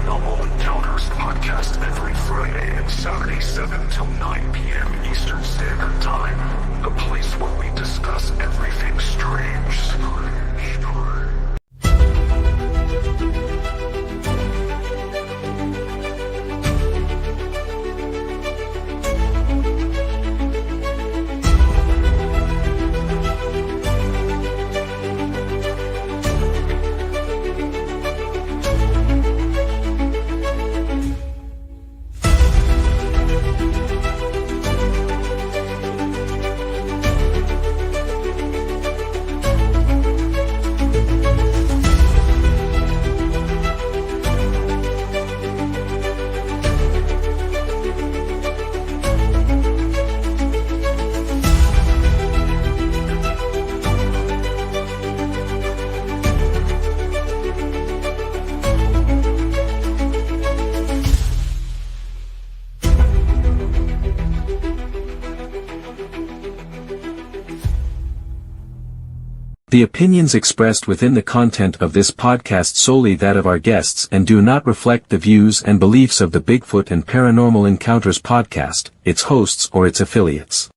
Paranormal Encounters podcast every Friday and Saturday 7 till 9 p.m. Eastern Standard Time. A place where we discuss everything strange. The opinions expressed within the content of this podcast solely that of our guests and do not reflect the views and beliefs of the Bigfoot and Paranormal Encounters podcast, its hosts or its affiliates.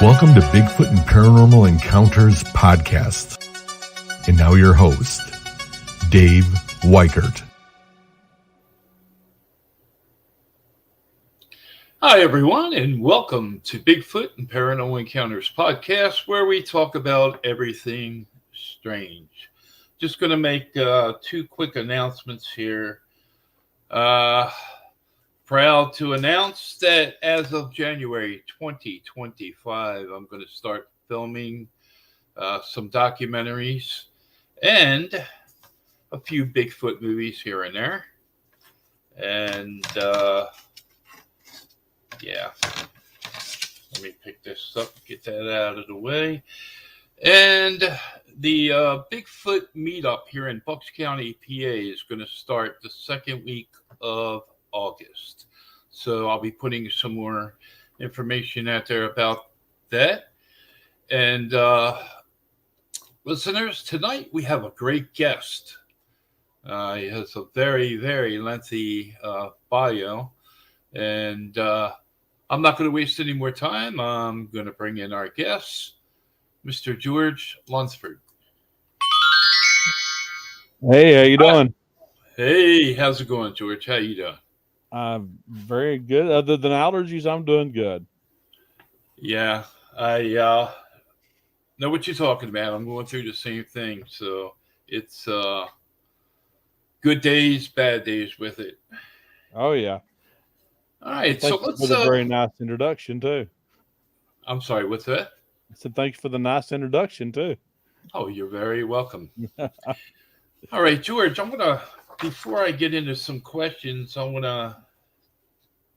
Welcome to Bigfoot and Paranormal Encounters podcast. And now your host, Dave Weichert. Hi, everyone, and welcome to Bigfoot and Paranormal Encounters podcast, where we talk about everything strange. Just going to make two quick announcements here. Proud to announce that as of January 2025, I'm going to start filming some documentaries and a few Bigfoot movies here and there. And yeah, let me pick this up, get that out of the way. And the Bigfoot meetup here in Bucks County, PA is going to start the second week of August. So I'll be putting some more information out there about that. And listeners, tonight we have a great guest. He has a very, very lengthy bio. And I'm not going to waste any more time. I'm going to bring in our guest, Mr. George LUNSFORD. Hey, how you doing? Hey, how's it going, George? How you doing? Very good. Other than allergies, I'm doing good. Yeah, I know what you're talking about. I'm going through the same thing. So it's good days, bad days with it. Oh, yeah. All right, Thank so let's... you for the very nice introduction, too. I'm sorry, what's that? I said thanks for the nice introduction, too. Oh, you're very welcome. All right, George, before I get into some questions, I want to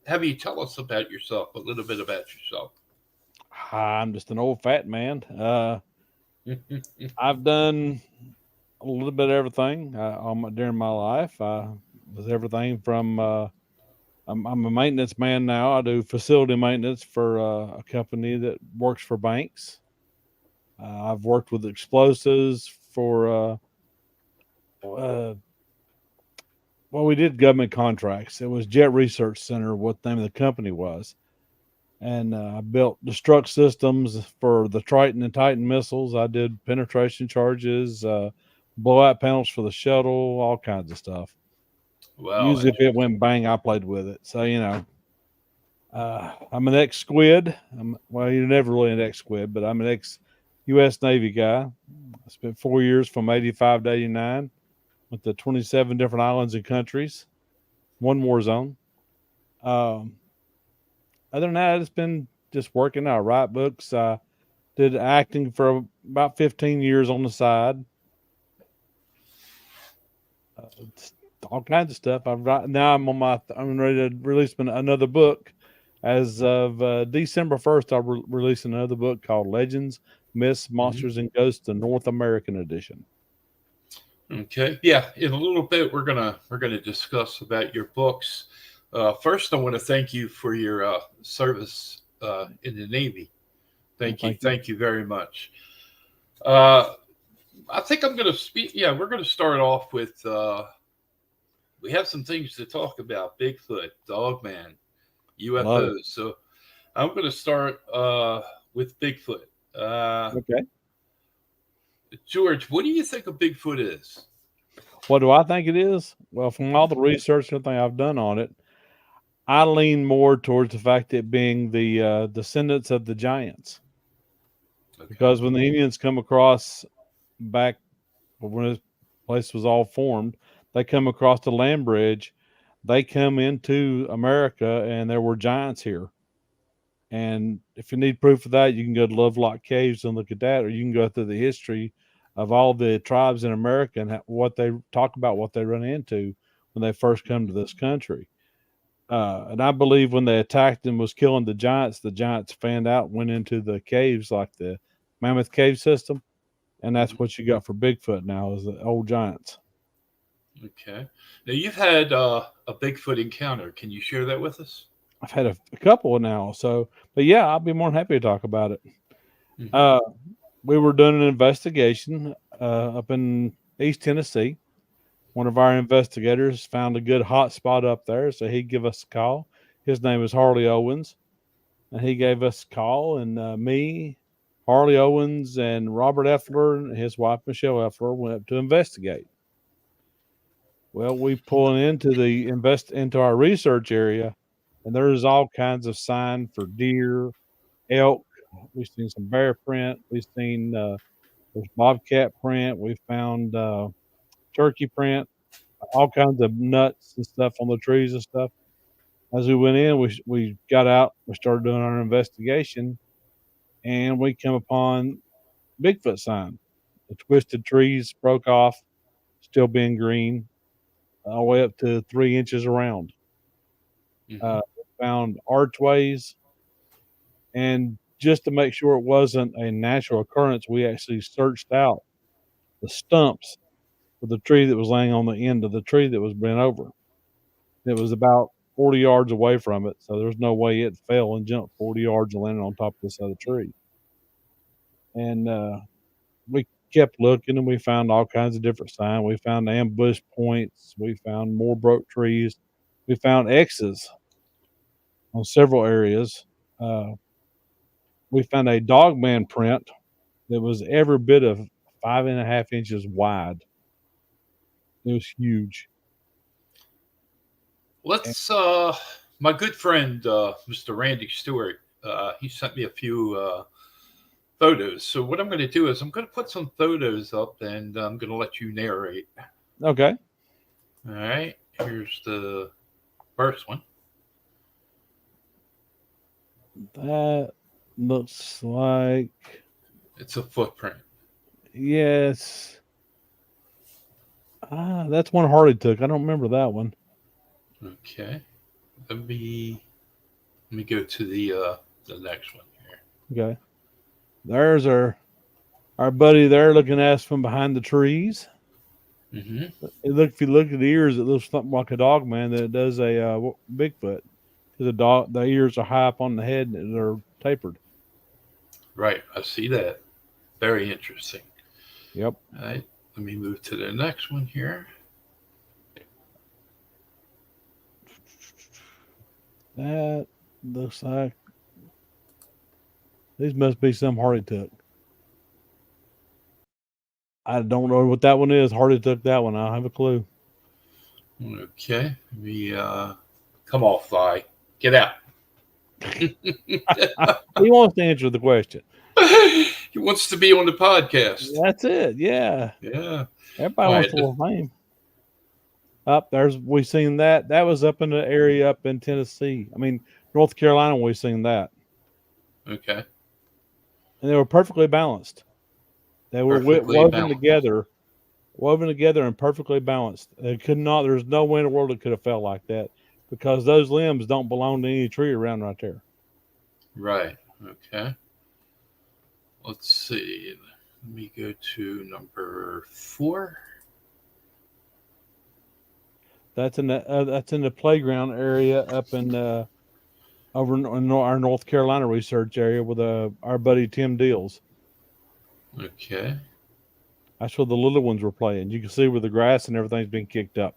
have you tell us about yourself, a little bit about yourself. I'm just an old fat man. I've done a little bit of everything during my life. I was everything from, I'm a maintenance man now. I do facility maintenance for a company that works for banks. I've worked with explosives for, well, we did government contracts. It was Jet Research Center, what the name of the company was. And I built destruct systems for the Triton and Titan missiles. I did penetration charges, blowout panels for the shuttle, all kinds of stuff. Well, usually if it went bang, I played with it. So, I'm an ex-squid. Well, you're never really an ex-squid, but I'm an ex-U.S. Navy guy. I spent 4 years from 85 to 89. With the 27 different islands and countries, one war zone. Other than that, it's been just working. I write books. I did acting for about 15 years on the side. All kinds of stuff. I'm ready to release another book As of December 1st, I'll release another book called Legends, Myths, Monsters, and Ghosts, the North American edition. Okay. Yeah. In a little bit, we're gonna discuss about your books. First, I want to thank you for your service in the Navy. Thank you. Thank you very much. I think I'm going to speak. Yeah, we're going to start off with. We have some things to talk about: Bigfoot, Dogman, UFOs. So I'm going to start with Bigfoot. Okay. George, what do you think a Bigfoot is? What do I think it is? Well, from all the research and everything I've done on it, I lean more towards the fact that it being the descendants of the giants. Okay. Because when the Indians come across back when this place was all formed, they come across the land bridge, they come into America, and there were giants here. And if you need proof of that, you can go to Lovelock Caves and look at that, or you can go through the history of all the tribes in America and what they talk about, what they run into when they first come to this country. And I believe when they attacked and was killing the giants fanned out, went into the caves like the Mammoth Cave system. And that's what you got for Bigfoot now is the old giants. Okay. Now you've had a Bigfoot encounter. Can you share that with us? I've had a couple now. So, but yeah, I'll be more than happy to talk about it. Mm-hmm. We were doing an investigation up in East Tennessee. One of our investigators found a good hot spot up there, so he'd give us a call. His name is Harley Owens, and he gave us a call, and me, Harley Owens, and Robert Effler and his wife, Michelle Effler, went up to investigate. Well, we pull into our research area, and there's all kinds of sign for deer, elk. We've seen some bear print. We've seen there's bobcat print. We found turkey print, all kinds of nuts and stuff on the trees and stuff. As we went in, we got out, we started doing our investigation, and we came upon Bigfoot sign. The twisted trees broke off, still being green, all the way up to 3 inches around. Mm-hmm. We found archways, and just to make sure it wasn't a natural occurrence, we actually searched out the stumps of the tree that was laying on the end of the tree that was bent over. It was about 40 yards away from it, so there's no way it fell and jumped 40 yards and landed on top of this other tree. And we kept looking, and we found all kinds of different signs. We found ambush points. We found more broke trees. We found X's on several areas. We found a dogman print that was every bit of 5.5 inches wide. It was huge. Let's my good friend Mr. Randy Stewart, he sent me a few photos. So what I'm going to do is I'm going to put some photos up, and I'm going to let you narrate. Okay. All right. Here's the first one. That looks like it's a footprint. Yes. That's one Harley took. I don't remember that one. Okay. Let me go to the next one here. Okay. There's our buddy there looking at us from behind the trees. Mm-hmm. If you look at the ears, it looks something like a dogman than it does a Bigfoot. Because the ears are high up on the head and they're tapered. Right. I see that. Very interesting. Yep. All right. Let me move to the next one here. That looks like these must be some Harley took. I don't know what that one is. Harley took that one. I don't have a clue. Okay. Come on, fly. Get out. He wants to answer the question. He wants to be on the podcast. That's it. Yeah. Yeah. Everybody wants to fame. We've seen that. That was up in the area up in Tennessee. I mean, North Carolina, we've seen that. Okay. And they were perfectly balanced. They were woven together and perfectly balanced. There's no way in the world it could have felt like that. because those limbs don't belong to any tree around right there. Right. Okay. Let's see. Let me go to number 4. That's in the playground area up in over in our North Carolina research area with our buddy Tim Deals. Okay. That's where the little ones were playing. You can see where the grass and everything's been kicked up.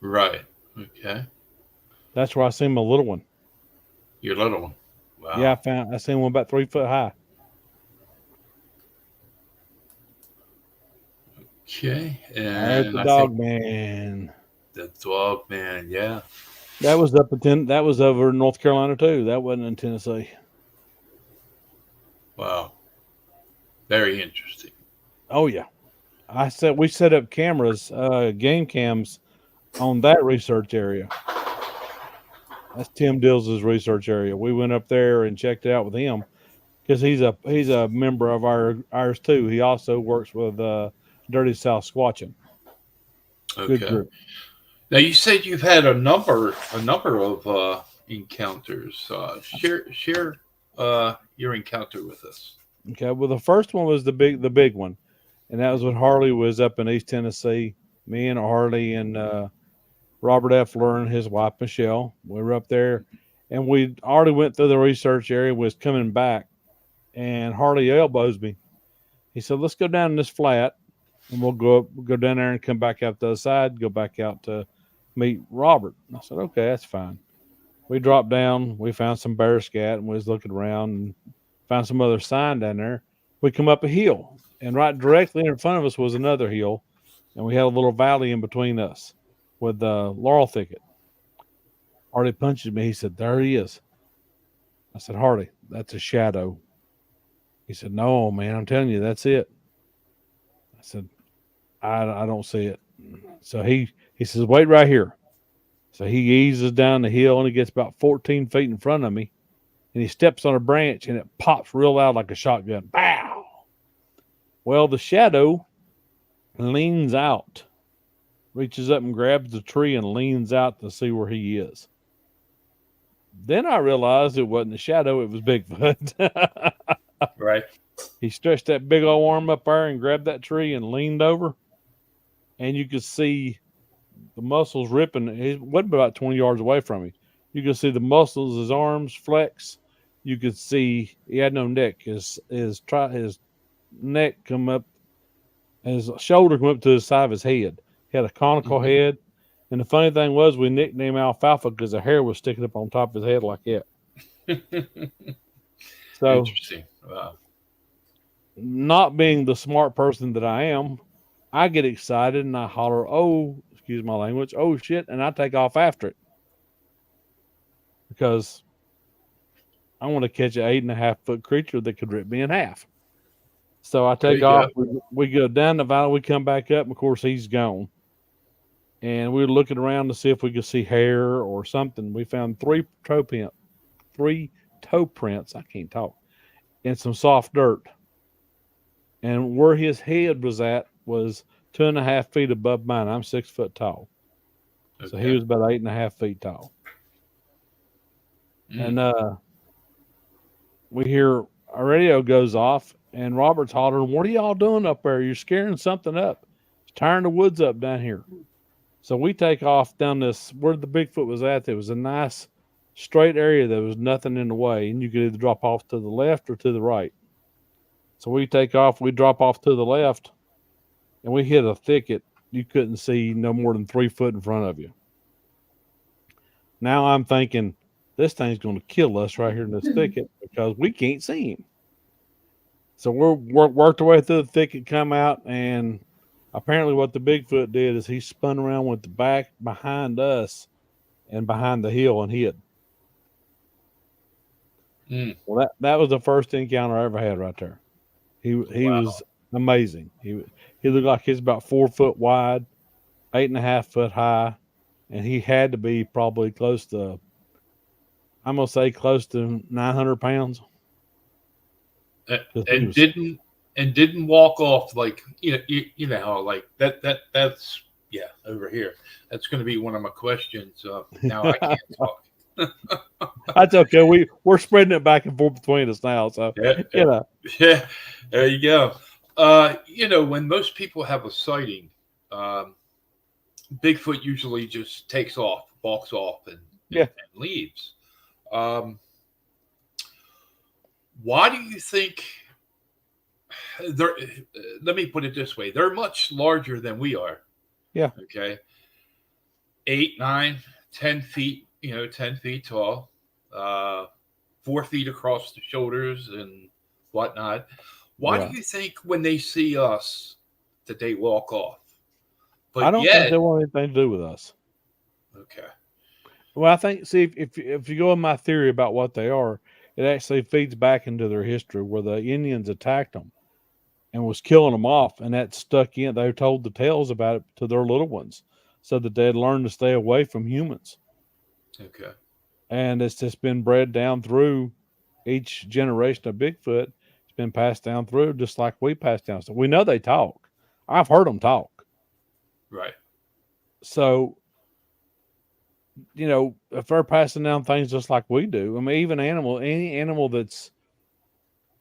Right. Okay. That's where I seen my little one. Your little one. Wow. Yeah, I seen one about 3 foot high. Okay. There's And the I dog think man. the dog man. Yeah. That was that was over in North Carolina too. That wasn't in Tennessee. Wow. Very interesting. Oh yeah. We set up cameras, game cams on that research area. That's Tim Dills' research area. We went up there and checked it out with him because he's a member of ours too. He also works with Dirty South Squatching. Okay. Good group. Now you said you've had a number of encounters. Share your encounter with us. Okay. Well, the first one was the big one, and that was when Harley was up in East Tennessee. Me and Harley and Robert Effler and his wife Michelle. We were up there, and we already went through the research area. Was coming back, and Harley elbows me. He said, "Let's go down this flat, and we'll go down there and come back out the other side. Go back out to meet Robert." I said, "Okay, that's fine." We dropped down. We found some bear scat, and we was looking around and found some other sign down there. We come up a hill, and right directly in front of us was another hill, and we had a little valley in between us with the laurel thicket. Harley punches me. He said, "There he is." I said, "Harley, that's a shadow." He said, "No, man, I'm telling you, that's it." I said, I don't see it. So he says, "Wait right here." So he eases down the hill and he gets about 14 feet in front of me, and he steps on a branch and it pops real loud like a shotgun. Bow! Well, the shadow leans out, reaches up and grabs the tree and leans out to see where he is. Then I realized it wasn't a shadow, it was Bigfoot. Right. He stretched that big old arm up there and grabbed that tree and leaned over, and you could see the muscles ripping. He wasn't about 20 yards away from me. You could see the muscles, his arms flex. You could see he had no neck. His neck come up, his shoulder come up to the side of his head. He had a conical head. And the funny thing was, we nicknamed Alfalfa because the hair was sticking up on top of his head like that. So, interesting. Wow. not being the smart person that I am, I get excited and I holler, "Oh, excuse my language, oh shit," and I take off after it because I want to catch an 8.5 foot creature that could rip me in half. So I take off. We go down the valley. We come back up, and of course he's gone. And we were looking around to see if we could see hair or something. We found 3 toe prints. I can't talk. And some soft dirt. And where his head was at was 2.5 feet above mine. I'm 6 foot tall. Okay. So he was about 8.5 feet tall. And we hear our radio goes off, and Robert's hollering, "What are y'all doing up there? You're scaring something up. It's tearing the woods up down here." So we take off down this, where the Bigfoot was at. There was a nice straight area. There was nothing in the way, and you could either drop off to the left or to the right. So we take off, we drop off to the left, and we hit a thicket. You couldn't see no more than 3 foot in front of you. Now I'm thinking, this thing's going to kill us right here in this thicket because we can't see him. So we're worked our way through the thicket, come out, and apparently what the Bigfoot did is he spun around with the back behind us and behind the hill and hid. Well, that was the first encounter I ever had right there. He was amazing. He looked like he's about 4 foot wide, 8.5 foot high, and he had to be probably close to, I'm gonna say close to 900 pounds. And didn't walk off like you know how like that's Yeah, over here. That's going to be one of my questions. Now I can't talk. That's okay. We're spreading it back and forth between us now. So, Yeah, you know, yeah, there you go. When most people have a sighting, um, Bigfoot usually just takes off, walks off, and leaves. Um, why do you think they're? Let me put it this way: they're much larger than we are. yeah. Okay, 8, 9, 10 feet. 10 feet tall, 4 feet across the shoulders and whatnot. Why Right. do you think when they see us that they walk off? I But don't think yet, they want anything to do with us. okay, Well, I think, see, if you go in my theory about what they are, it actually feeds back into their history where the Indians attacked them and was killing them off, and that stuck in. They told the tales about it to their little ones so that they'd learn to stay away from humans. okay, And it's just been bred down through each generation of Bigfoot. It's been passed down through just like we passed down. So we know they talk. I've heard them talk. right, So, if they're passing down things just like we do, I mean, even any animal that's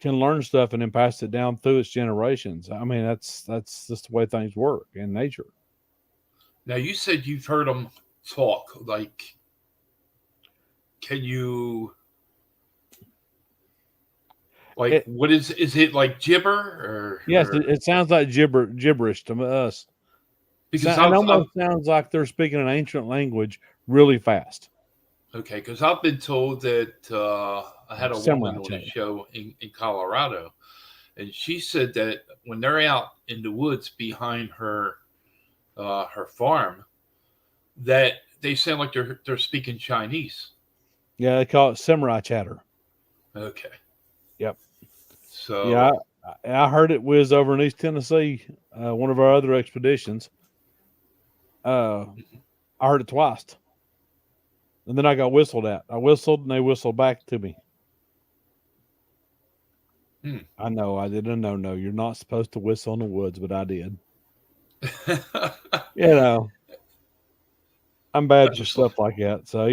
can learn stuff and then pass it down through its generations. I mean, that's just the way things work in nature. Now you said you've heard them talk. Like, can you? Like, what is it like gibber or? Yes, or it sounds like gibberish to us. because It almost sounds like they're speaking an ancient language really fast. okay, because I've been told that I had a woman on a show in Colorado, and she said that when they're out in the woods behind her farm, that they sound like they're speaking Chinese. Yeah, they call it samurai chatter. Okay. Yep. So yeah, I heard it whiz over in East Tennessee, one of our other expeditions. I heard it twice. And then I got whistled at. I whistled and they whistled back to me. I know I didn't know. No, you're not supposed to whistle in the woods, but I did. I'm bad for stuff like that. So,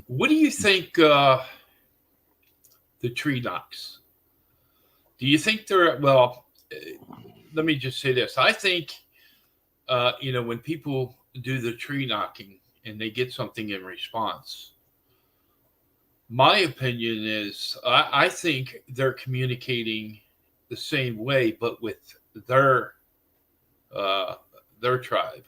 What do you think the tree knocks? Do you think they're, well, let me just say this. I think, when people do the tree knocking and they get something in response, my opinion is I think they're communicating the same way, but with their tribe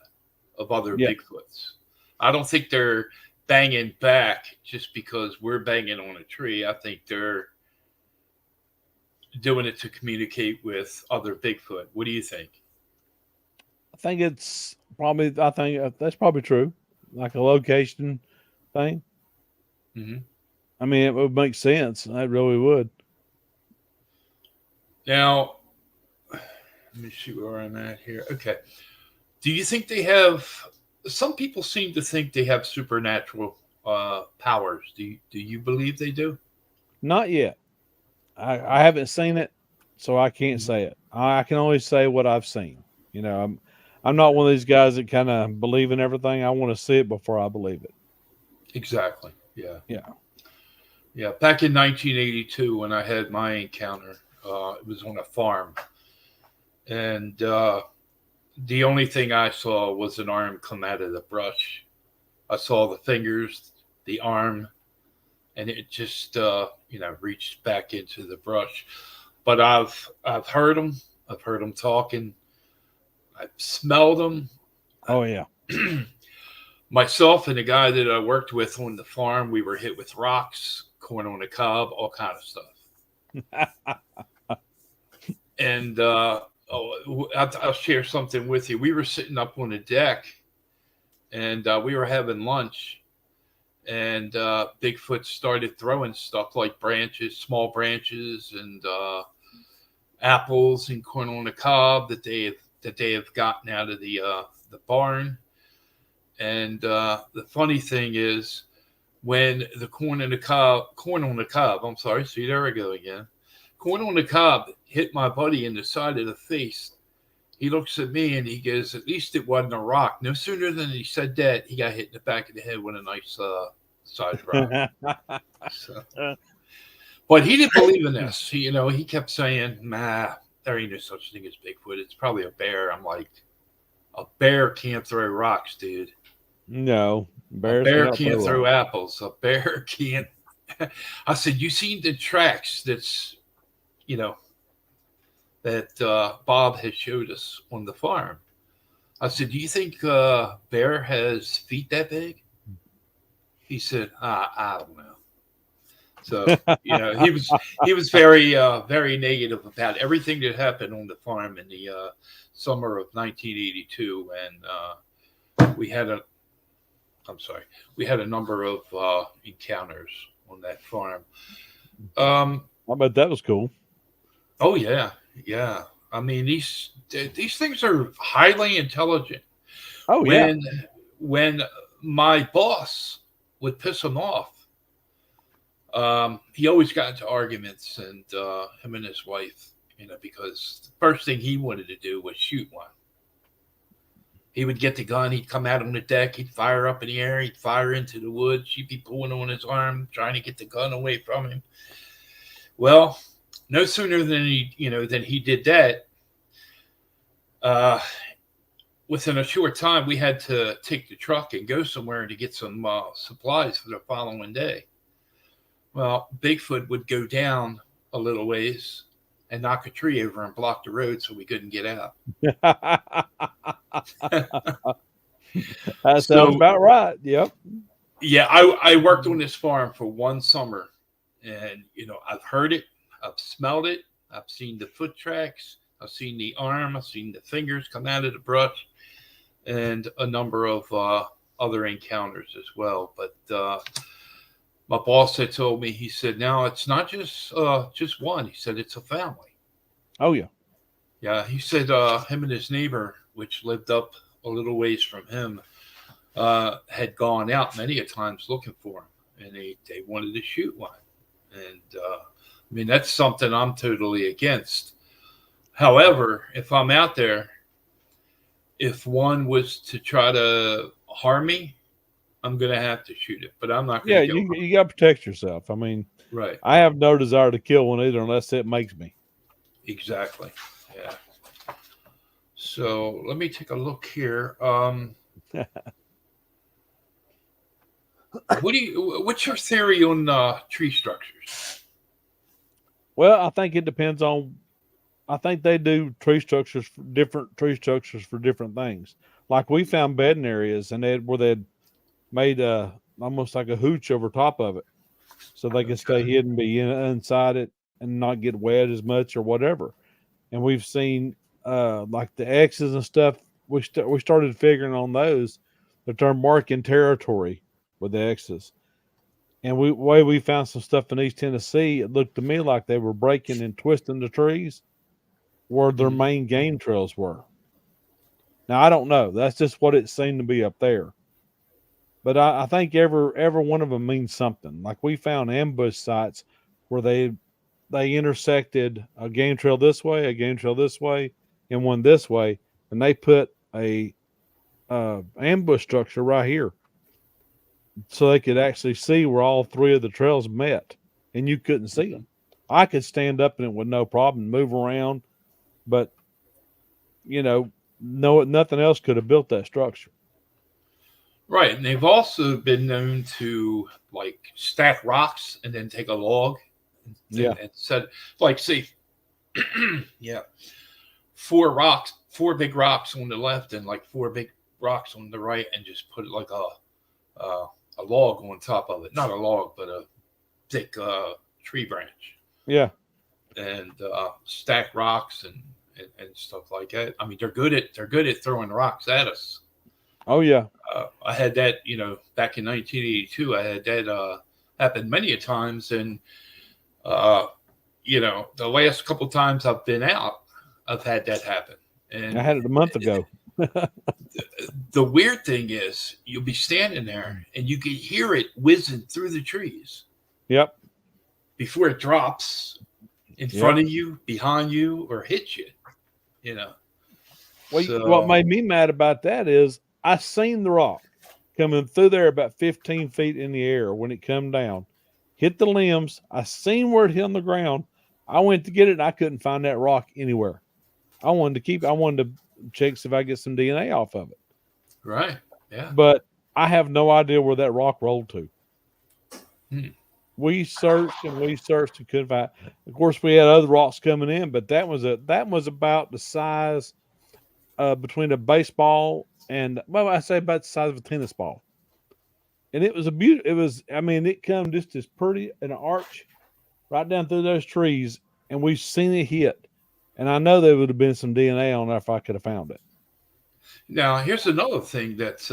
of other Bigfoots. I don't think they're banging back just because we're banging on a tree. I think they're doing it to communicate with other Bigfoot. What do you think? I think that's probably true. Like a location thing. Mm-hmm. I mean, it would make sense. That really would. Now, let me see where I'm at here. Okay. Do you think they have, some people seem to think they have supernatural powers. Do you believe they do? Not yet. I haven't seen it, so I can't say it. I can only say what I've seen. I'm not one of these guys that kind of believe in everything. I want to see it before I believe it. Exactly. Yeah. Yeah. Yeah. Back in 1982, when I had my encounter, it was on a farm. And the only thing I saw was an arm come out of the brush. I saw the fingers, the arm, and it just, reached back into the brush. But I've heard them. I've heard them talking. I've smelled them. Oh, yeah. Myself and the guy that I worked with on the farm, we were hit with rocks, corn on the cob, all kind of stuff. And I'll share something with you. We were sitting up on the deck, and we were having lunch, and Bigfoot started throwing stuff like branches, small branches, and apples and corn on the cob that they have gotten out of the barn. And the funny thing is, when the corn on the cob, I'm sorry, see, there we go again. Corn on the cob hit my buddy in the side of the face. he looks at me and he goes, at least it wasn't a rock. No sooner than he said that, he got hit in the back of the head with a nice sized rock. So, but he didn't believe in this. He kept saying, "Nah, there ain't no such thing as Bigfoot. It's probably a bear." I'm like, a bear can't throw rocks, dude. No, A bear can't throw apples. A bear can't. I said, you seen the tracks that Bob has showed us on the farm. I said, do you think bear has feet that big? He said, I don't know. So, he was very, very negative about everything that happened on the farm in the summer of 1982. And we had a number of encounters on that farm. I bet that was cool. Oh yeah. Yeah. I mean, these things are highly intelligent. Oh, When my boss would piss him off, he always got into arguments, and him and his wife, because the first thing he wanted to do was shoot one. He would get the gun, he'd come out on the deck, he'd fire up in the air, he'd fire into the woods, she'd be pulling on his arm, trying to get the gun away from him. Well, no sooner than he did that, within a short time, we had to take the truck and go somewhere to get some supplies for the following day. Well, Bigfoot would go down a little ways and knock a tree over and block the road so we couldn't get out. That sounds about right. Yep. Yeah, I worked on this farm for one summer, and I've heard it, I've smelled it, I've seen the foot tracks, I've seen the arm, I've seen the fingers come out of the brush, and a number of other encounters as well. But my boss had told me, he said, now it's not just one. He said, it's a family. Oh, yeah. Yeah, he said him and his neighbor, which lived up a little ways from him, had gone out many a times looking for him, and they wanted to shoot one. And I mean, that's something I'm totally against. However, if I'm out there, if one was to try to harm me, I'm going to have to shoot it, but I'm not going to. Yeah, you got to protect yourself. I mean, right. I have no desire to kill one either unless it makes me. Exactly. Yeah. So let me take a look here. What's your theory on tree structures? Well, I think it depends on. I think they do different tree structures for different things. Like we found bedding areas, and where they'd made almost like a hooch over top of it, so they could stay hidden, be inside it, and not get wet as much or whatever. And we've seen like the X's and stuff. We started figuring on those that they're marking territory with the X's. And we found some stuff in East Tennessee. It looked to me like they were breaking and twisting the trees where their main game trails were. Now I don't know. That's just what it seemed to be up there. But I think every one of them means something. Like we found ambush sites where they intersected a game trail this way, a game trail this way, and one this way, and they put a ambush structure right here, so they could actually see where all three of the trails met, and you couldn't see them. I could stand up in it with no problem, move around, but nothing else could have built that structure. Right, and they've also been known to like stack rocks and then take a log and set, like, see, four big rocks on the left and like four big rocks on the right, and just put like a log on top of it. Not a log, but a thick tree branch. Yeah, and stack rocks and stuff like that. I mean, they're good at throwing rocks at us. Oh yeah. I had that, back in 1982. I had that happen many a times, and the last couple times I've been out, I've had that happen. And I had it a month ago. The weird thing is, you'll be standing there and you can hear it whizzing through the trees. Yep. Before it drops in front of you, behind you, or hits you. What made me mad about that is I seen the rock coming through there about 15 feet in the air when it come down, hit the limbs. I seen where it hit on the ground. I went to get it and I couldn't find that rock anywhere. I wanted to check see if I get some DNA off of it. Right. Yeah. But I have no idea where that rock rolled to. We searched and couldn't find. Of course, we had other rocks coming in, but that was about the size between a baseball and, well, I say about the size of a tennis ball. And it was it come just as pretty an arch right down through those trees, and we've seen it hit. And I know there would have been some DNA on there if I could have found it. Now, here's another thing that's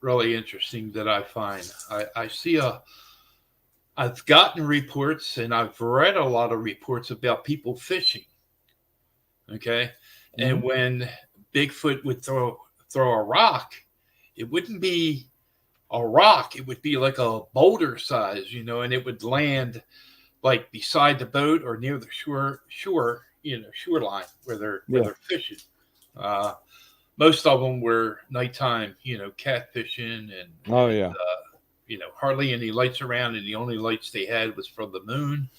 really interesting that I find. I've gotten reports and I've read a lot of reports about people fishing. Okay. Mm-hmm. And when Bigfoot would throw a rock, it wouldn't be a rock. It would be like a boulder size, and it would land like beside the boat or near the shoreline where they're fishing. Most of them were nighttime, catfishing and hardly any lights around, and the only lights they had was from the moon.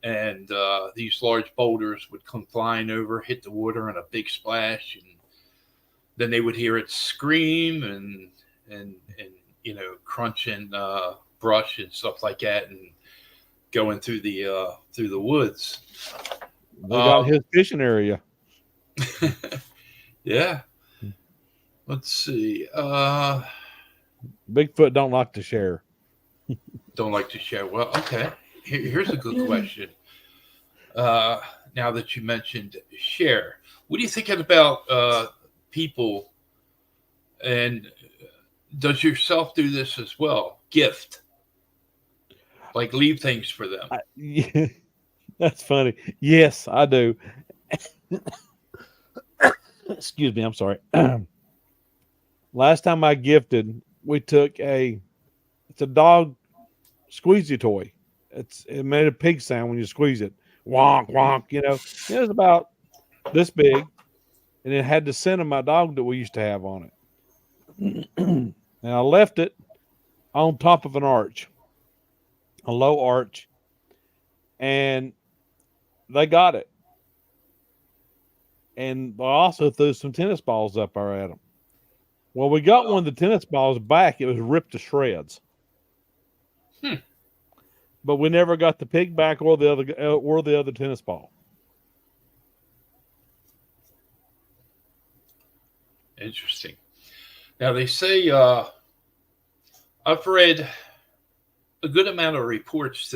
And these large boulders would come flying over, hit the water in a big splash, and then they would hear it scream and crunching brush and stuff like that, and going through the woods. They got his fishing area. Yeah. Let's see. Bigfoot don't like to share. Don't like to share. Well, okay. Here's a good question. Now that you mentioned share, what do you think about people? And does yourself do this as well? Gift, like leave things for them. Yeah, that's funny. Yes, I do. Excuse me. I'm sorry. Last time I gifted, we took it's a dog squeezy toy. It made a pig sound when you squeeze it. Wonk, wonk, It was about this big, and it had the scent of my dog that we used to have on it. And I left it on top of an arch, a low arch, and they got it. And I also threw some tennis balls up there at them. Well, we got one of the tennis balls back. It was ripped to shreds. But we never got the pig back or the other tennis ball. Interesting. Now they say I've read a good amount of reports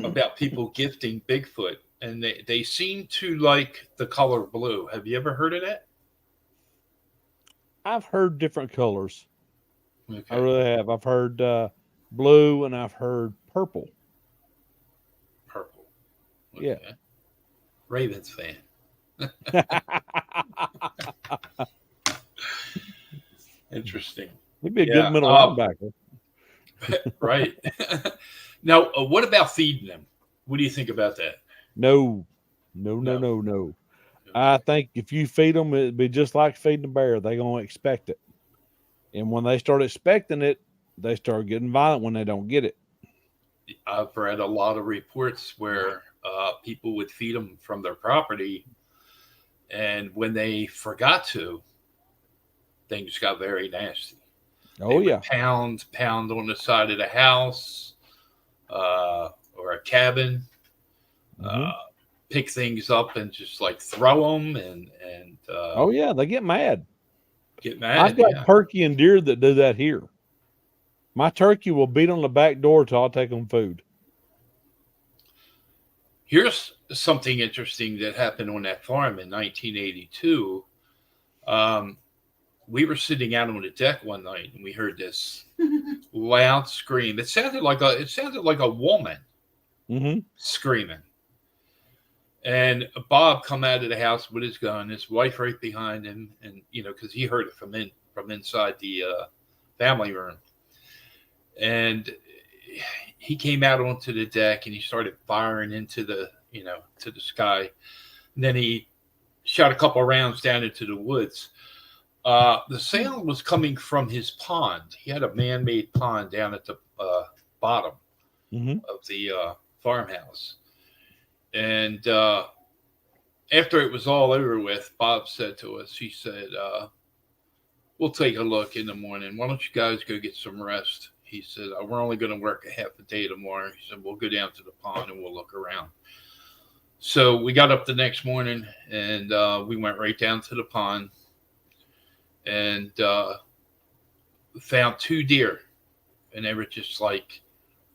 about people gifting Bigfoot, and they seem to like the color blue. Have you ever heard of that? I've heard different colors. Okay. I really have. I've heard blue and I've heard purple. Purple. Okay. Yeah. Ravens fan. Interesting. He'd be a good middle linebacker. Right. Now, what about feeding them? What do you think about that? No. I think if you feed them, it'd be just like feeding a bear. They're going to expect it. And when they start expecting it, they start getting violent when they don't get it. I've read a lot of reports where people would feed them from their property, and when they forgot to, things got very nasty. Oh, yeah. Pound on the side of the house or a cabin. Pick things up and just like throw them and oh yeah, they get mad. I've got turkey and deer that do that here. My turkey will beat on the back door till I'll take them food. Here's something interesting that happened on that farm in 1982. We were sitting out on the deck one night and we heard this loud scream. It sounded like a woman screaming. And Bob come out of the house with his gun, his wife right behind him, and because he heard it from inside the family room. And he came out onto the deck and he started firing into the to the sky. And then he shot a couple rounds down into the woods. The sound was coming from his pond. He had a man-made pond down at the bottom of the farmhouse. And after it was all over with, Bob said to us, he said, we'll take a look in the morning. Why don't you guys go get some rest? He said, we're only going to work a half a day tomorrow. He said, we'll go down to the pond and we'll look around. So we got up the next morning and we went right down to the pond and found 2 deer. And they were just like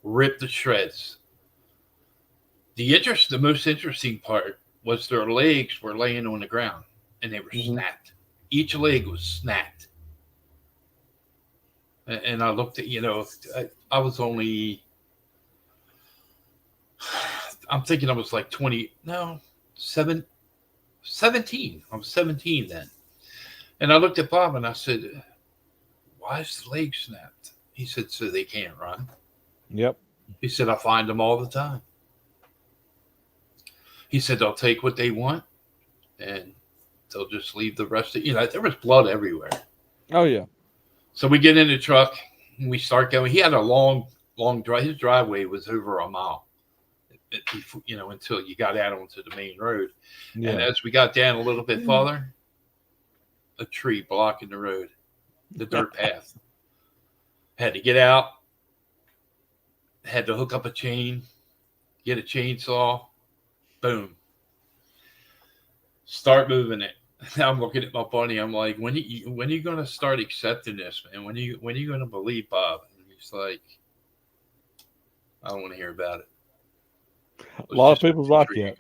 ripped to shreds. The most interesting part was their legs were laying on the ground and they were snapped. Each leg was snapped. And I looked at, I was only, I'm thinking I was like 17. I was 17 then. And I looked at Bob and I said, why is the leg snapped? He said, so they can't run. Yep. He said, I find them all the time. He said, they'll take what they want and they'll just leave the rest of it. There was blood everywhere. Oh, yeah. So we get in the truck and we start going. He had a long drive. His driveway was over a mile, until you got out onto the main road. Yeah. And as we got down a little bit farther, a tree blocking the road, the dirt path. Had to get out, had to hook up a chain, get a chainsaw, boom. Start moving it. Now I'm looking at my buddy. I'm like, when are you going to start accepting this, man? When are you going to believe Bob? And he's like, I don't want to hear about it. A lot of people's like that.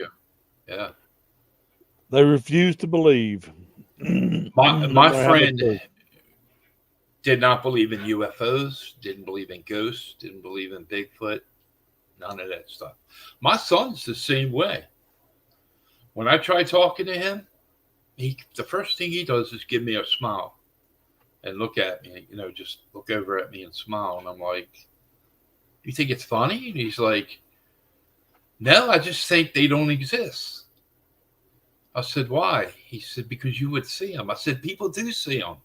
Yeah. They refuse to believe. My friend did not believe in UFOs, didn't believe in ghosts, didn't believe in Bigfoot, none of that stuff. My son's the same way. When I try talking to him, the first thing he does is give me a smile and look at me, just look over at me and smile. And I'm like, you think it's funny? And he's like, no, I just think they don't exist. I said, why? He said, because you would see them. I said, people do see them.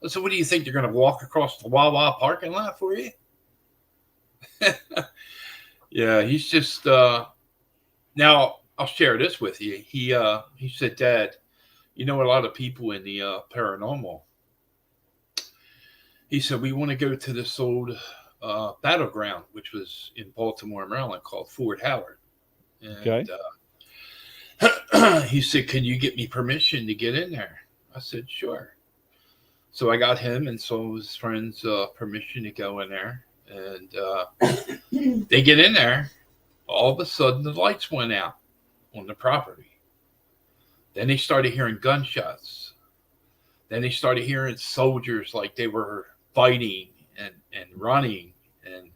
I said, what do you think? They're going to walk across the Wawa parking lot for you? Yeah, he's just, now I'll share this with you. He said, Dad, a lot of people in the paranormal. He said, we want to go to this old battleground, which was in Baltimore, Maryland, called Fort Howard. And, okay. He said, can you get me permission to get in there? I said, sure. So I got him and some of his friends permission to go in there. And they get in there. All of a sudden, the lights went out on the property. Then they started hearing gunshots. Then they started hearing soldiers like they were fighting and running. And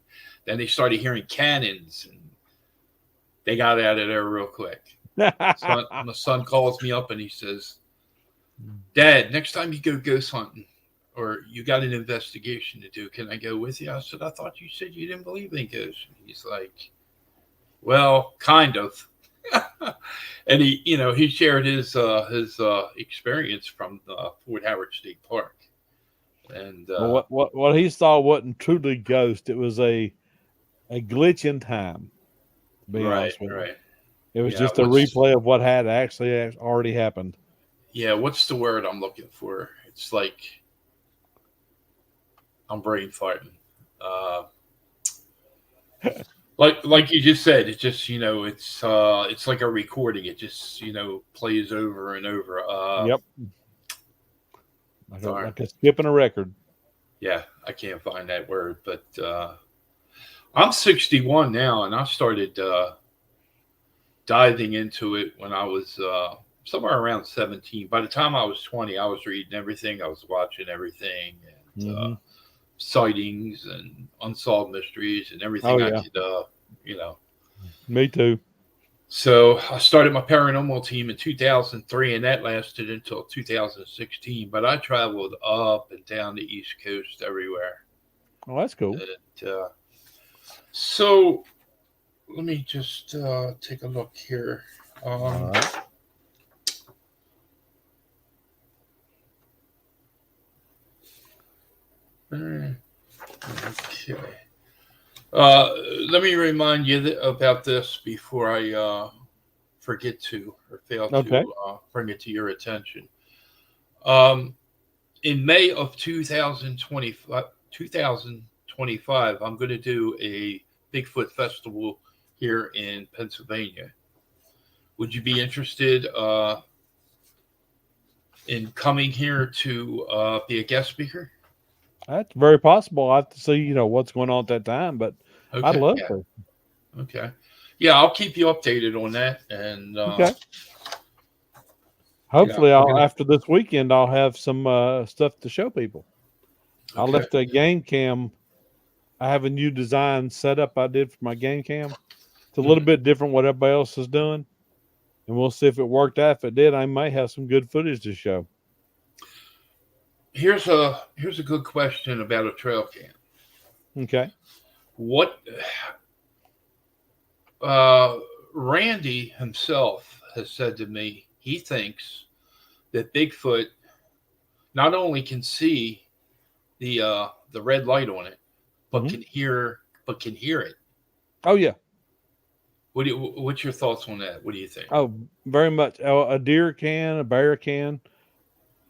then they started hearing cannons. And they got out of there real quick. My son calls me up and he says, Dad, next time you go ghost hunting or you got an investigation to do, can I go with you? I said, I thought you said you didn't believe in ghosts. He's like, well, kind of. And he shared his experience from Fort Howard State Park. And what he saw wasn't truly ghost. It was a glitch in time. To be honest with you. It was just a replay of what had actually already happened. Yeah, what's the word I'm looking for? It's like I'm brain farting. Like you just said, it's just it's like a recording. It just plays over and over. Yep. Like a skipping a record. Yeah, I can't find that word, but I'm 61 now, and I started diving into it when I was somewhere around 17. By the time I was 20, I was reading everything. I was watching everything, and sightings and unsolved mysteries and everything I could, Me too. So I started my paranormal team in 2003, and that lasted until 2016. But I traveled up and down the East Coast everywhere. Oh, that's cool. And, so let me just take a look here. All right. Okay. Let me remind you about this before I forget to or fail Okay. to bring it to your attention. In May of 2025, I'm going to do a Bigfoot festival here in Pennsylvania. Would you be interested in coming here to be a guest speaker? That's very possible. I have to see, what's going on at that time, but I'd Okay. love Yeah. to. Okay. Yeah, I'll keep you updated on that. And Okay. Hopefully, gonna, after this weekend, I'll have some stuff to show people. I okay. left a game cam. I have a new design setup I did for my game cam. It's a little bit different what everybody else is doing, and we'll see if it worked out. If it did, I may have some good footage to show. Here's a good question about a trail cam. Okay. What Randy himself has said to me, he thinks that Bigfoot not only can see the red light on it, but can hear it. Oh yeah. What's your thoughts on that? What do you think? Oh, very much. A deer can, a bear can.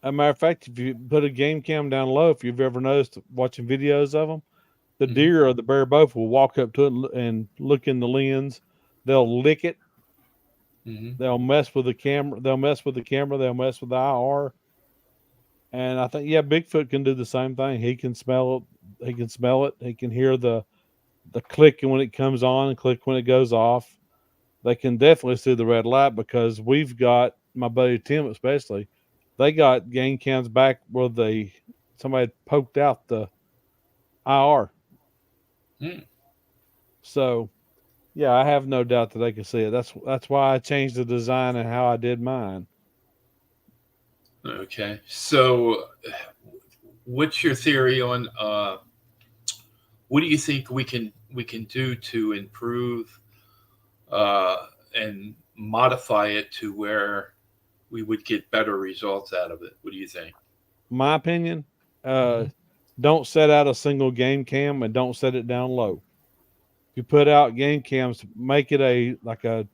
As a matter of fact, if you put a game cam down low, if you've ever noticed watching videos of them, the deer or the bear both will walk up to it and look in the lens. They'll lick it. They'll mess with the camera. They'll mess with the camera. They'll mess with the IR. And I think, yeah, Bigfoot can do the same thing. He can smell it. He can smell it. He can hear the clicking when it comes on and click when it goes off. They can definitely see the red light because we've got, my buddy Tim especially, they got game cams back where somebody poked out the IR. So, yeah, I have no doubt that they can see it. That's why I changed the design and how I did mine. Okay. So, what's your theory on what do you think we can do to improve and modify it to where we would get better results out of it? What do you think? My opinion, don't set out a single game cam and don't set it down low. If you put out game cams, make it like a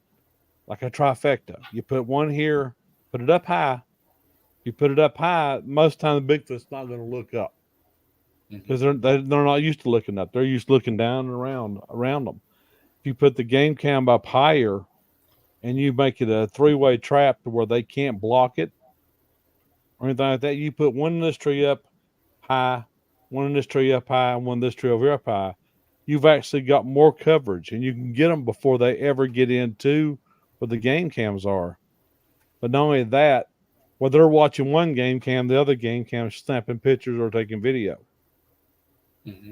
trifecta. You put one here, put it up high. You put it up high, most time the Bigfoot's not going to look up because they're not used to looking up. They're used to looking down and around them. If you put the game cam up higher and you make it a three-way trap to where they can't block it or anything like that, you put one in this tree up high, one in this tree up high, and one in this tree over here up high. You've actually got more coverage, and you can get them before they ever get into where the game cams are. But not only that, while they're watching one game cam, the other game cam is snapping pictures or taking video.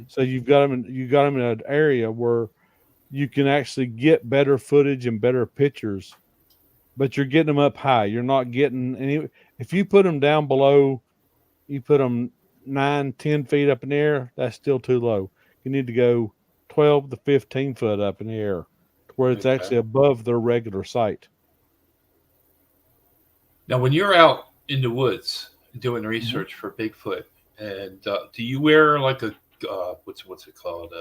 So you've got them in an area where you can actually get better footage and better pictures, but you're getting them up high. You're not getting any. If you put them down below, you put them 9-10 feet up in the air, that's still too low. You need to go 12 to 15 foot up in the air where it's actually above their regular sight. Now, when you're out in the woods doing research for Bigfoot, and do you wear like a what's it called?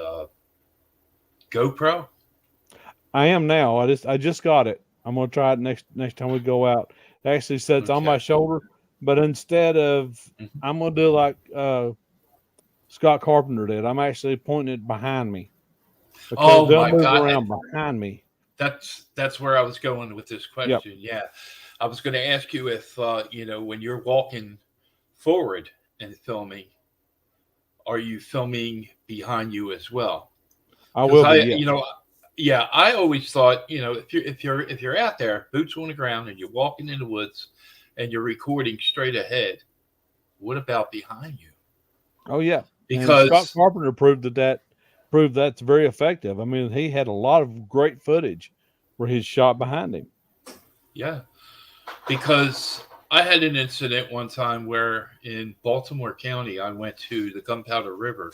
GoPro? I am now. I just got it. I'm gonna try it next time we go out. It actually sits on my shoulder, but instead of I'm gonna do like Scott Carpenter did. I'm actually pointing it behind me. Oh they'll my move God! around behind me. That's where I was going with this question. Yep. Yeah, I was going to ask you if when you're walking forward and filming, are you filming behind you as well? I will be. Yeah. I always thought, if you're out there, boots on the ground, and you're walking in the woods, and you're recording straight ahead, what about behind you? Oh yeah, because Scott Carpenter proved that's very effective. I mean, he had a lot of great footage where he's shot behind him. Yeah, because I had an incident one time where in Baltimore County, I went to the Gunpowder River.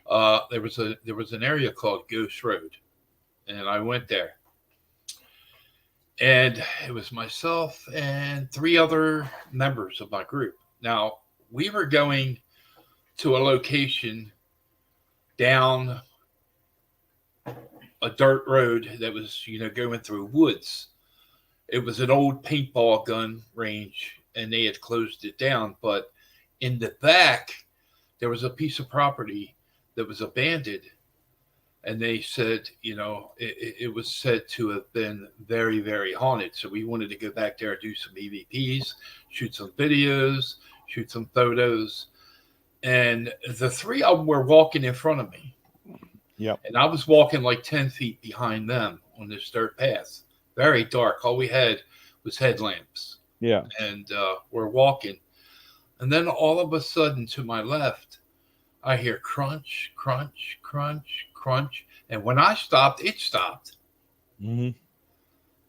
There was an area called Ghost Road, and I went there, and it was myself and 3 other members of my group. Now we were going to a location down a dirt road that was, going through woods. It was an old paintball gun range, and they had closed it down. But in the back, there was a piece of property that was abandoned. And they said, it was said to have been very, very haunted. So we wanted to go back there, do some EVPs, shoot some videos, shoot some photos. And the three of them were walking in front of me. Yep. And I was walking like 10 feet behind them on this dirt path. Very dark. All we had was headlamps. Yeah. And we're walking. And then all of a sudden, to my left, I hear crunch, crunch, crunch, crunch. And when I stopped, it stopped. Mm-hmm.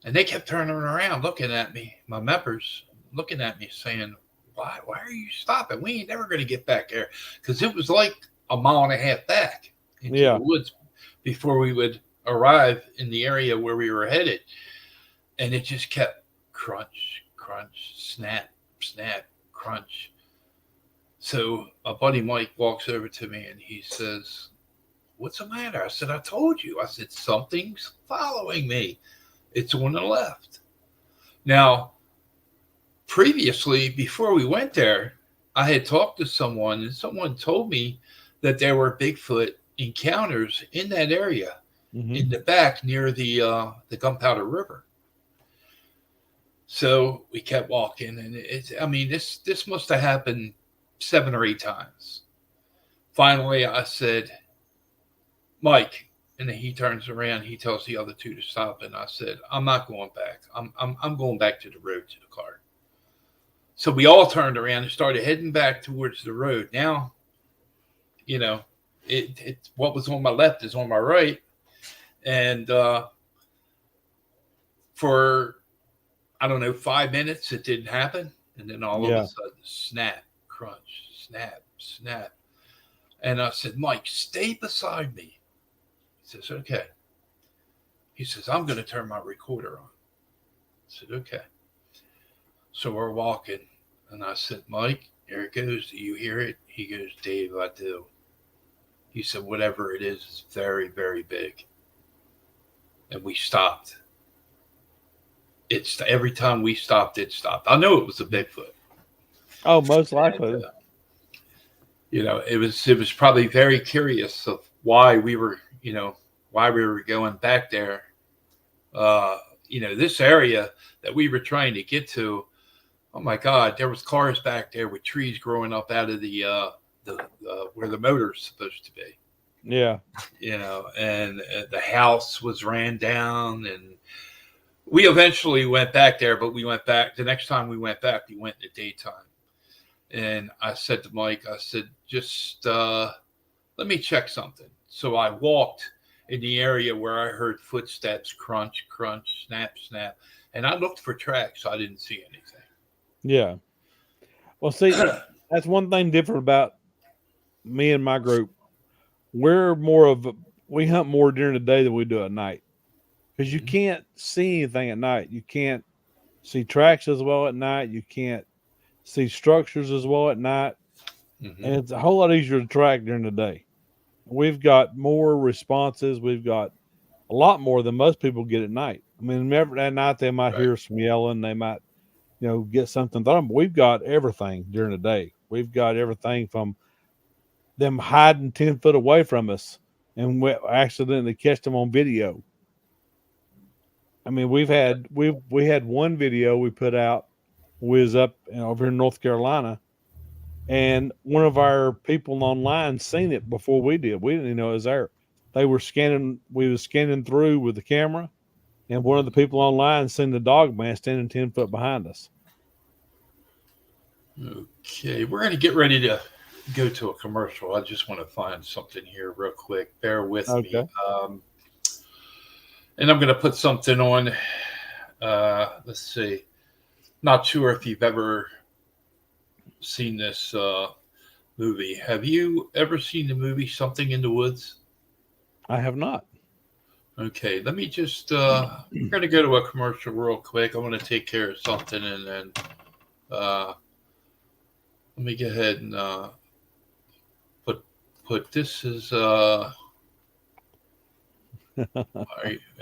And they kept turning around, looking at me, my members looking at me saying, why are you stopping? We ain't never going to get back there. Because it was like a mile and a half back into the woods before we would arrive in the area where we were headed. And it just kept crunch, crunch, snap, snap, crunch. So my buddy Mike walks over to me and he says, what's the matter? I said, I told you. I said, something's following me. It's on the left. Now, previously, before we went there, I had talked to someone, and someone told me that there were Bigfoot encounters in that area, in the back near the Gunpowder River. So we kept walking, and this must have happened 7 or 8 times. Finally, I said, Mike, and then he turns around, he tells the other two to stop, and I said, I'm not going back. I'm going back to the road, to the car. So we all turned around and started heading back towards the road. Now, it what was on my left is on my right, and for 5 minutes it didn't happen, and then all of a sudden, snap, crunch, snap, snap, and I said, Mike, stay beside me. He says, okay. He says, I'm going to turn my recorder on. I said, okay. So we're walking, and I said, Mike, here it goes. Do you hear it? He goes, Dave, I do. He said, whatever it is, it's very, very big. And we stopped. Every time we stopped, it stopped. I know it was a Bigfoot. Oh, most likely. And, it was probably very curious of why we were going back there. This area that we were trying to get to, oh my God, there was cars back there with trees growing up out of the where the motor's supposed to be. Yeah. And the house was ran down, and we eventually went back there, but we went back. The next time we went back, we went in the daytime. And I said to Mike, I said, just let me check something. So I walked in the area where I heard footsteps, crunch, crunch, snap, snap. And I looked for tracks. I didn't see anything. Yeah. Well, see, that's one thing different about me and my group. We hunt more during the day than we do at night. Because you can't see anything at night. You can't see tracks as well at night. You can't see structures as well at night. And it's a whole lot easier to track during the day. We've got more responses. We've got a lot more than most people get at night. I mean, at night they might hear some yelling. They might, get something done. But we've got everything during the day. We've got everything from them hiding 10 foot away from us and we accidentally catch them on video. I mean, we had one video we put out. We was up over in North Carolina, and one of our people online seen it before we did. We didn't even know it was there. We were scanning through with the camera, and one of the people online seen the DOGMAN standing 10 foot behind us. Okay, we're going to get ready to go to a commercial. I just want to find something here real quick. Bear with me. And I'm going to put something on. Let's see. Not sure if you've ever seen this movie. Have you ever seen the movie Something in the Woods? I have not. Okay, let me just, we're going to go to a commercial real quick. I want to take care of something, and then let me go ahead and put this as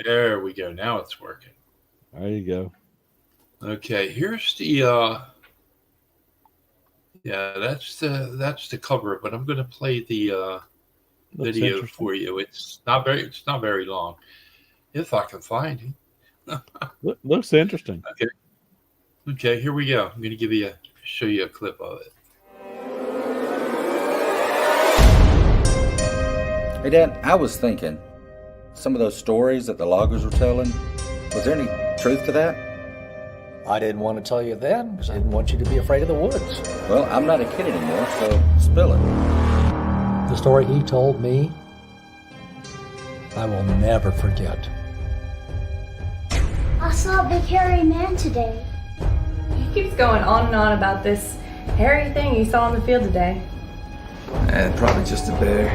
there we go. Now it's working. There you go. Okay, here's the that's the cover, but I'm going to play the video for you. It's not very long, if I can find it. Looks interesting. Okay, here we go. I'm going to show you a clip of it. Hey, Dad, I was thinking, some of those stories that the loggers were telling, was there any truth to that? I didn't want to tell you then because I didn't want you to be afraid of the woods. Well, I'm not a kid anymore, so spill it. The story he told me, I will never forget. I saw a big hairy man today. He keeps going on and on about this hairy thing he saw in the field today. Probably just a bear.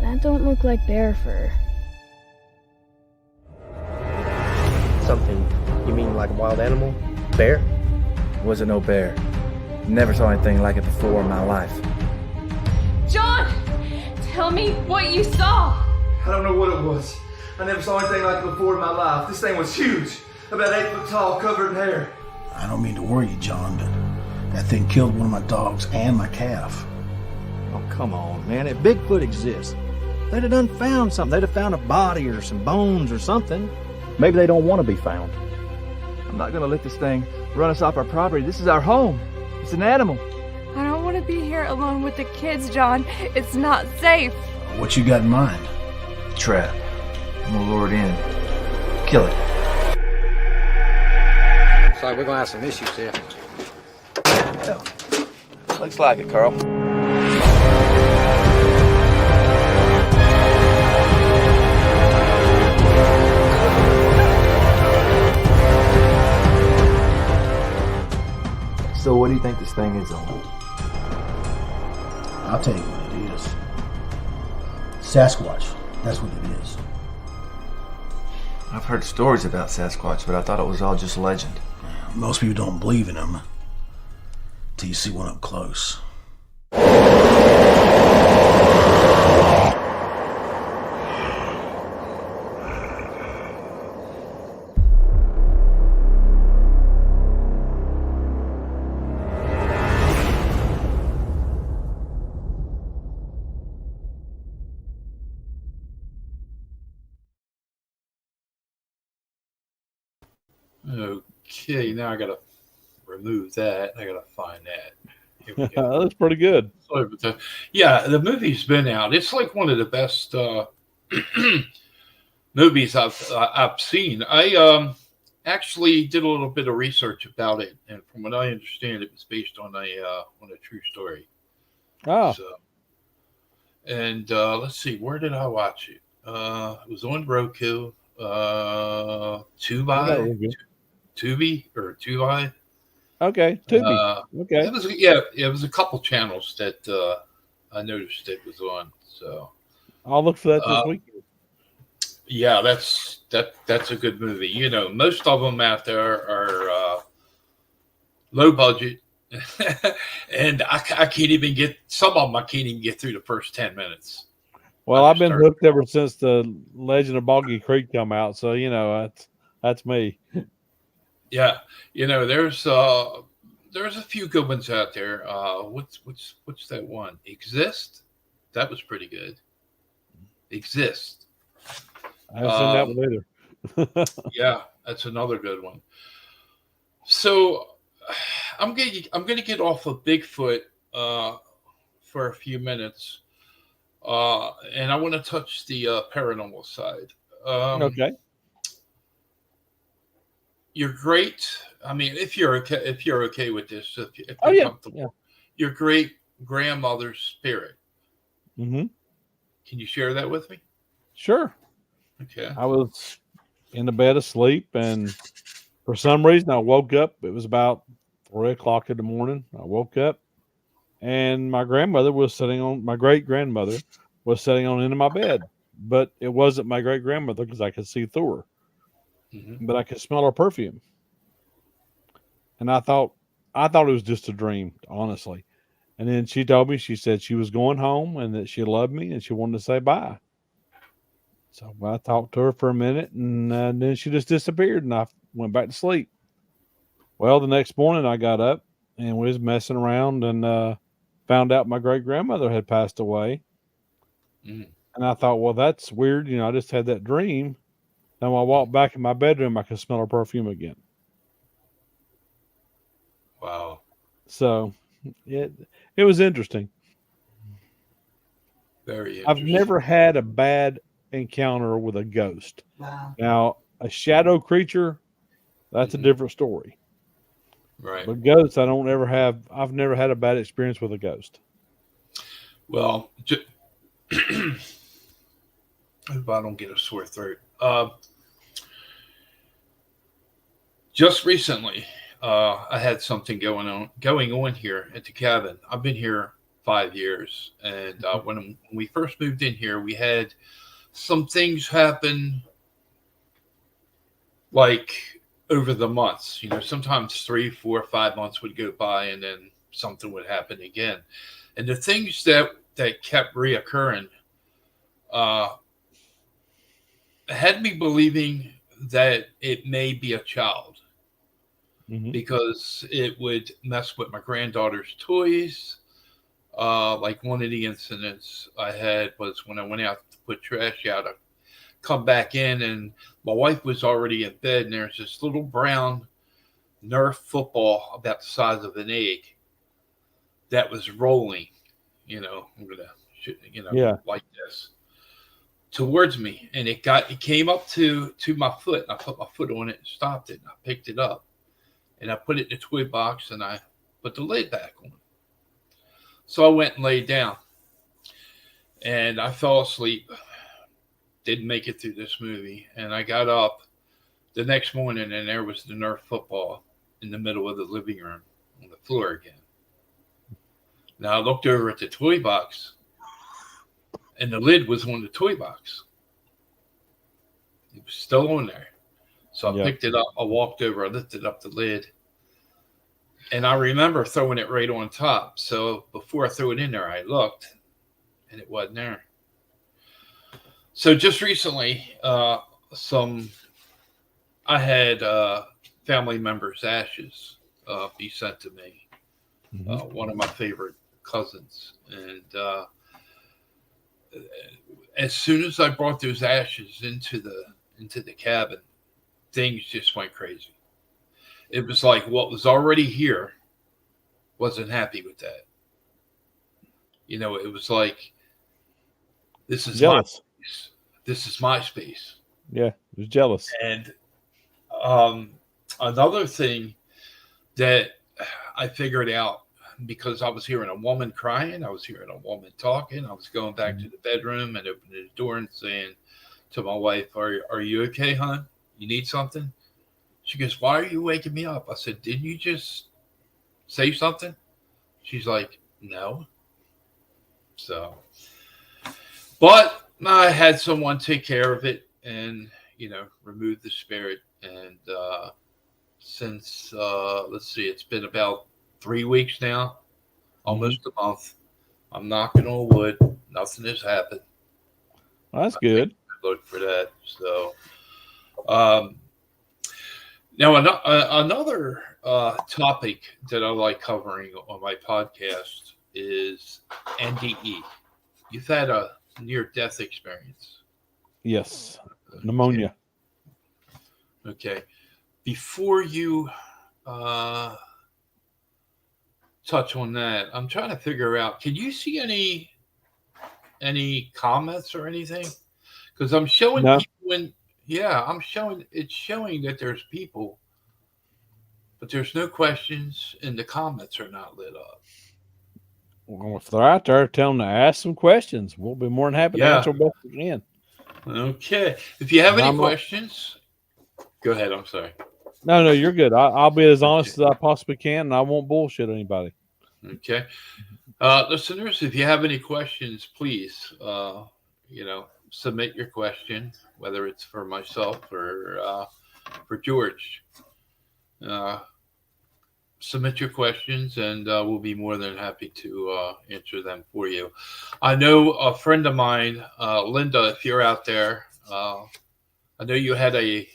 That don't look like bear fur. Something. You mean like a wild animal? Bear? Wasn't no bear. Never saw anything like it before in my life. John! Tell me what you saw! I don't know what it was. I never saw anything like it before in my life. This thing was huge. About 8 foot tall, covered in hair. I don't mean to worry you, John, but that thing killed one of my dogs and my calf. Oh, come on, man. If Bigfoot exists, they'd have done found something. They'd have found a body or some bones or something. Maybe they don't want to be found. I'm not gonna let this thing run us off our property. This is our home. It's an animal. I don't want to be here alone with the kids, John. It's not safe. What you got in mind? Trap. I'm gonna lure it in. Kill it. So we're gonna have some issues here. Yeah. Looks like it, Carl. So what do you think this thing is on? I'll tell you what it is. Sasquatch. That's what it is. I've heard stories about Sasquatch, but I thought it was all just legend. Most people don't believe in them till you see one up close. Okay, now I gotta remove that. I gotta find that. Here we go. That's pretty good. Sorry about that. Yeah, the movie's been out. It's like one of the best movies I've seen. I actually did a little bit of research about it, and from what I understand, it was based on a true story. Oh. So, and let's see, where did I watch it? It was on Roku, Tubi or Tubi. Okay, Tubi. Okay. It was a couple channels that I noticed it was on. So I'll look for that this weekend. Yeah, that's a good movie. You know, most of them out there are low budget, and I can't even get some of them. I can't even get through the first 10 minutes. Well, I've been hooked ever since the Legend of Boggy Creek come out, so you know that's me. Yeah, you know, there's a few good ones out there. What's that one? Exist? That was pretty good. Exist. I haven't seen that one either. Yeah, that's another good one. So I'm gonna get off of Bigfoot for a few minutes, and I want to touch the paranormal side. Okay. You're great. I mean, if you're okay with this, if you're comfortable, your great grandmother's spirit. Mm-hmm. Can you share that with me? Sure. Okay. I was in the bed asleep, and for some reason I woke up. It was about 3 o'clock in the morning. I woke up, and my grandmother was sitting on my great grandmother was sitting on into my bed, but it wasn't my great grandmother because I could see through her. Mm-hmm. But I could smell her perfume. And I thought it was just a dream, honestly. And then she told me, she said she was going home and that she loved me and she wanted to say bye. So I talked to her for a minute, and then she just disappeared, and I went back to sleep. Well, the next morning I got up and we was messing around and found out my great grandmother had passed away. Mm. And I thought, well, that's weird. You know, I just had that dream. Then when I walked back in my bedroom, I could smell her perfume again. Wow. So it was interesting. Very I've interesting. never had a bad encounter with a ghost. Wow. Now, a shadow creature, that's a different story. Right. But ghosts, I've never had a bad experience with a ghost. Well, I hope I don't get a sore throat. Just recently, I had something going on here at the cabin. I've been here 5 years, and when we first moved in here, we had some things happen, like over the months. You know, sometimes 3, 4, 5 months would go by, and then something would happen again. And the things that kept reoccurring had me believing that it may be a child, because it would mess with my granddaughter's toys. Like one of the incidents I had was when I went out to put trash out. I come back in and my wife was already in bed, and there's this little brown Nerf football about the size of an egg that was rolling, you know, like this towards me, and it came up to my foot, and I put my foot on it and stopped it, and I picked it up and I put it in the toy box and I put the lid back on. So I went and laid down and I fell asleep. Didn't make it through this movie. And I got up the next morning and there was the Nerf football in the middle of the living room on the floor again. Now I looked over at the toy box and the lid was on the toy box. It was still on there. So I picked it up. I walked over. I lifted up the lid. And I remember throwing it right on top. So before I threw it in there, I looked and it wasn't there. So just recently, I had family members' ashes be sent to me. One of my favorite cousins. And as soon as I brought those ashes into the cabin, things just went crazy. It was like what was already here wasn't happy with that. You know, it was like, this is jealous. My space. This is my space. Yeah, it was jealous. And another thing that I figured out, because I was hearing a woman crying, I was hearing a woman talking, I was going back to the bedroom and opening the door and saying to my wife, are you okay, hon? You need something? She goes, why are you waking me up? I said, didn't you just say something? She's like, no. So, but I had someone take care of it and, remove the spirit. And since, let's see, it's been about 3 weeks now, almost a month. I'm knocking on wood. Nothing has happened. Well, that's good. Look for that. So, now another topic that I like covering on my podcast is NDE. You've had a near-death experience. Yes, pneumonia. Okay. Before you touch on that, I'm trying to figure out, can you see any comments or anything? Because I'm showing people it's showing that there's people, but there's no questions and the comments are not lit up. Well, if they're out there, tell them to ask some questions. We'll be more than happy to answer both again. Okay. If you have any questions, go ahead. I'm sorry. No, you're good. I'll be as honest as I possibly can, and I won't bullshit anybody. Okay. Listeners, if you have any questions, please, submit your question, whether it's for myself or for George. submit your questions, and we'll be more than happy to answer them for you. I know a friend of mine, Linda, if you're out there, I know you had a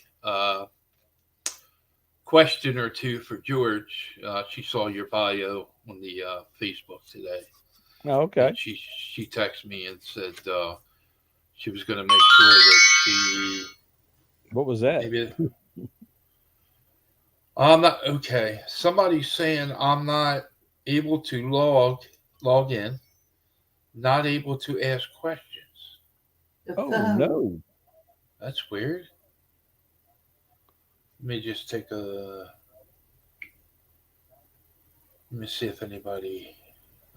question or two for George. She saw your bio on the Facebook today. Oh, okay. And she texted me and said she was going to make sure that she. What was that? Maybe, I'm not okay. Somebody's saying I'm not able to log in, not able to ask questions. Oh no, that's weird. Let me just take a. Let me see if anybody.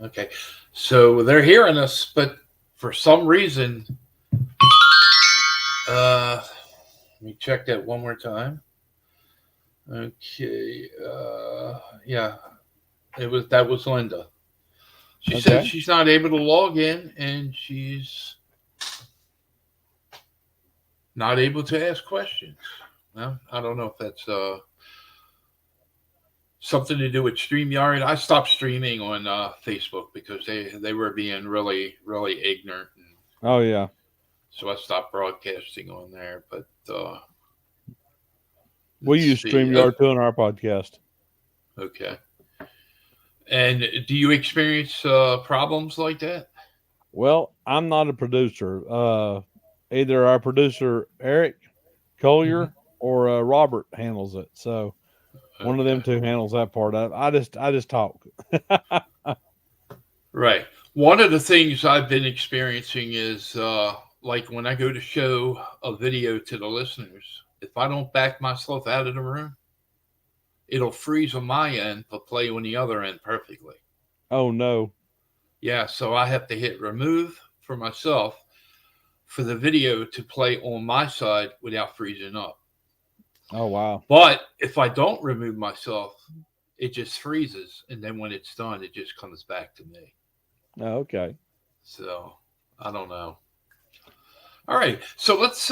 Okay, so they're hearing us, but for some reason, let me check that one more time. Okay, yeah, that was Linda. She said she's not able to log in, and she's not able to ask questions. Well, I don't know if that's something to do with StreamYard. I stopped streaming on Facebook because they were being really, really ignorant. Oh yeah. So I stopped broadcasting on there. But we use StreamYard too on our podcast. Okay. And do you experience problems like that? Well, I'm not a producer. Either our producer Eric Collier or Robert handles it. So one of them two handles that part. I just talk. Right. One of the things I've been experiencing is like when I go to show a video to the listeners, if I don't back myself out of the room, it'll freeze on my end but play on the other end perfectly. Oh no. Yeah, so I have to hit remove for myself for the video to play on my side without freezing up. Oh wow. But if I don't remove myself, it just freezes, and then when it's done, it just comes back to me. Oh, okay. So I don't know. All right. So let's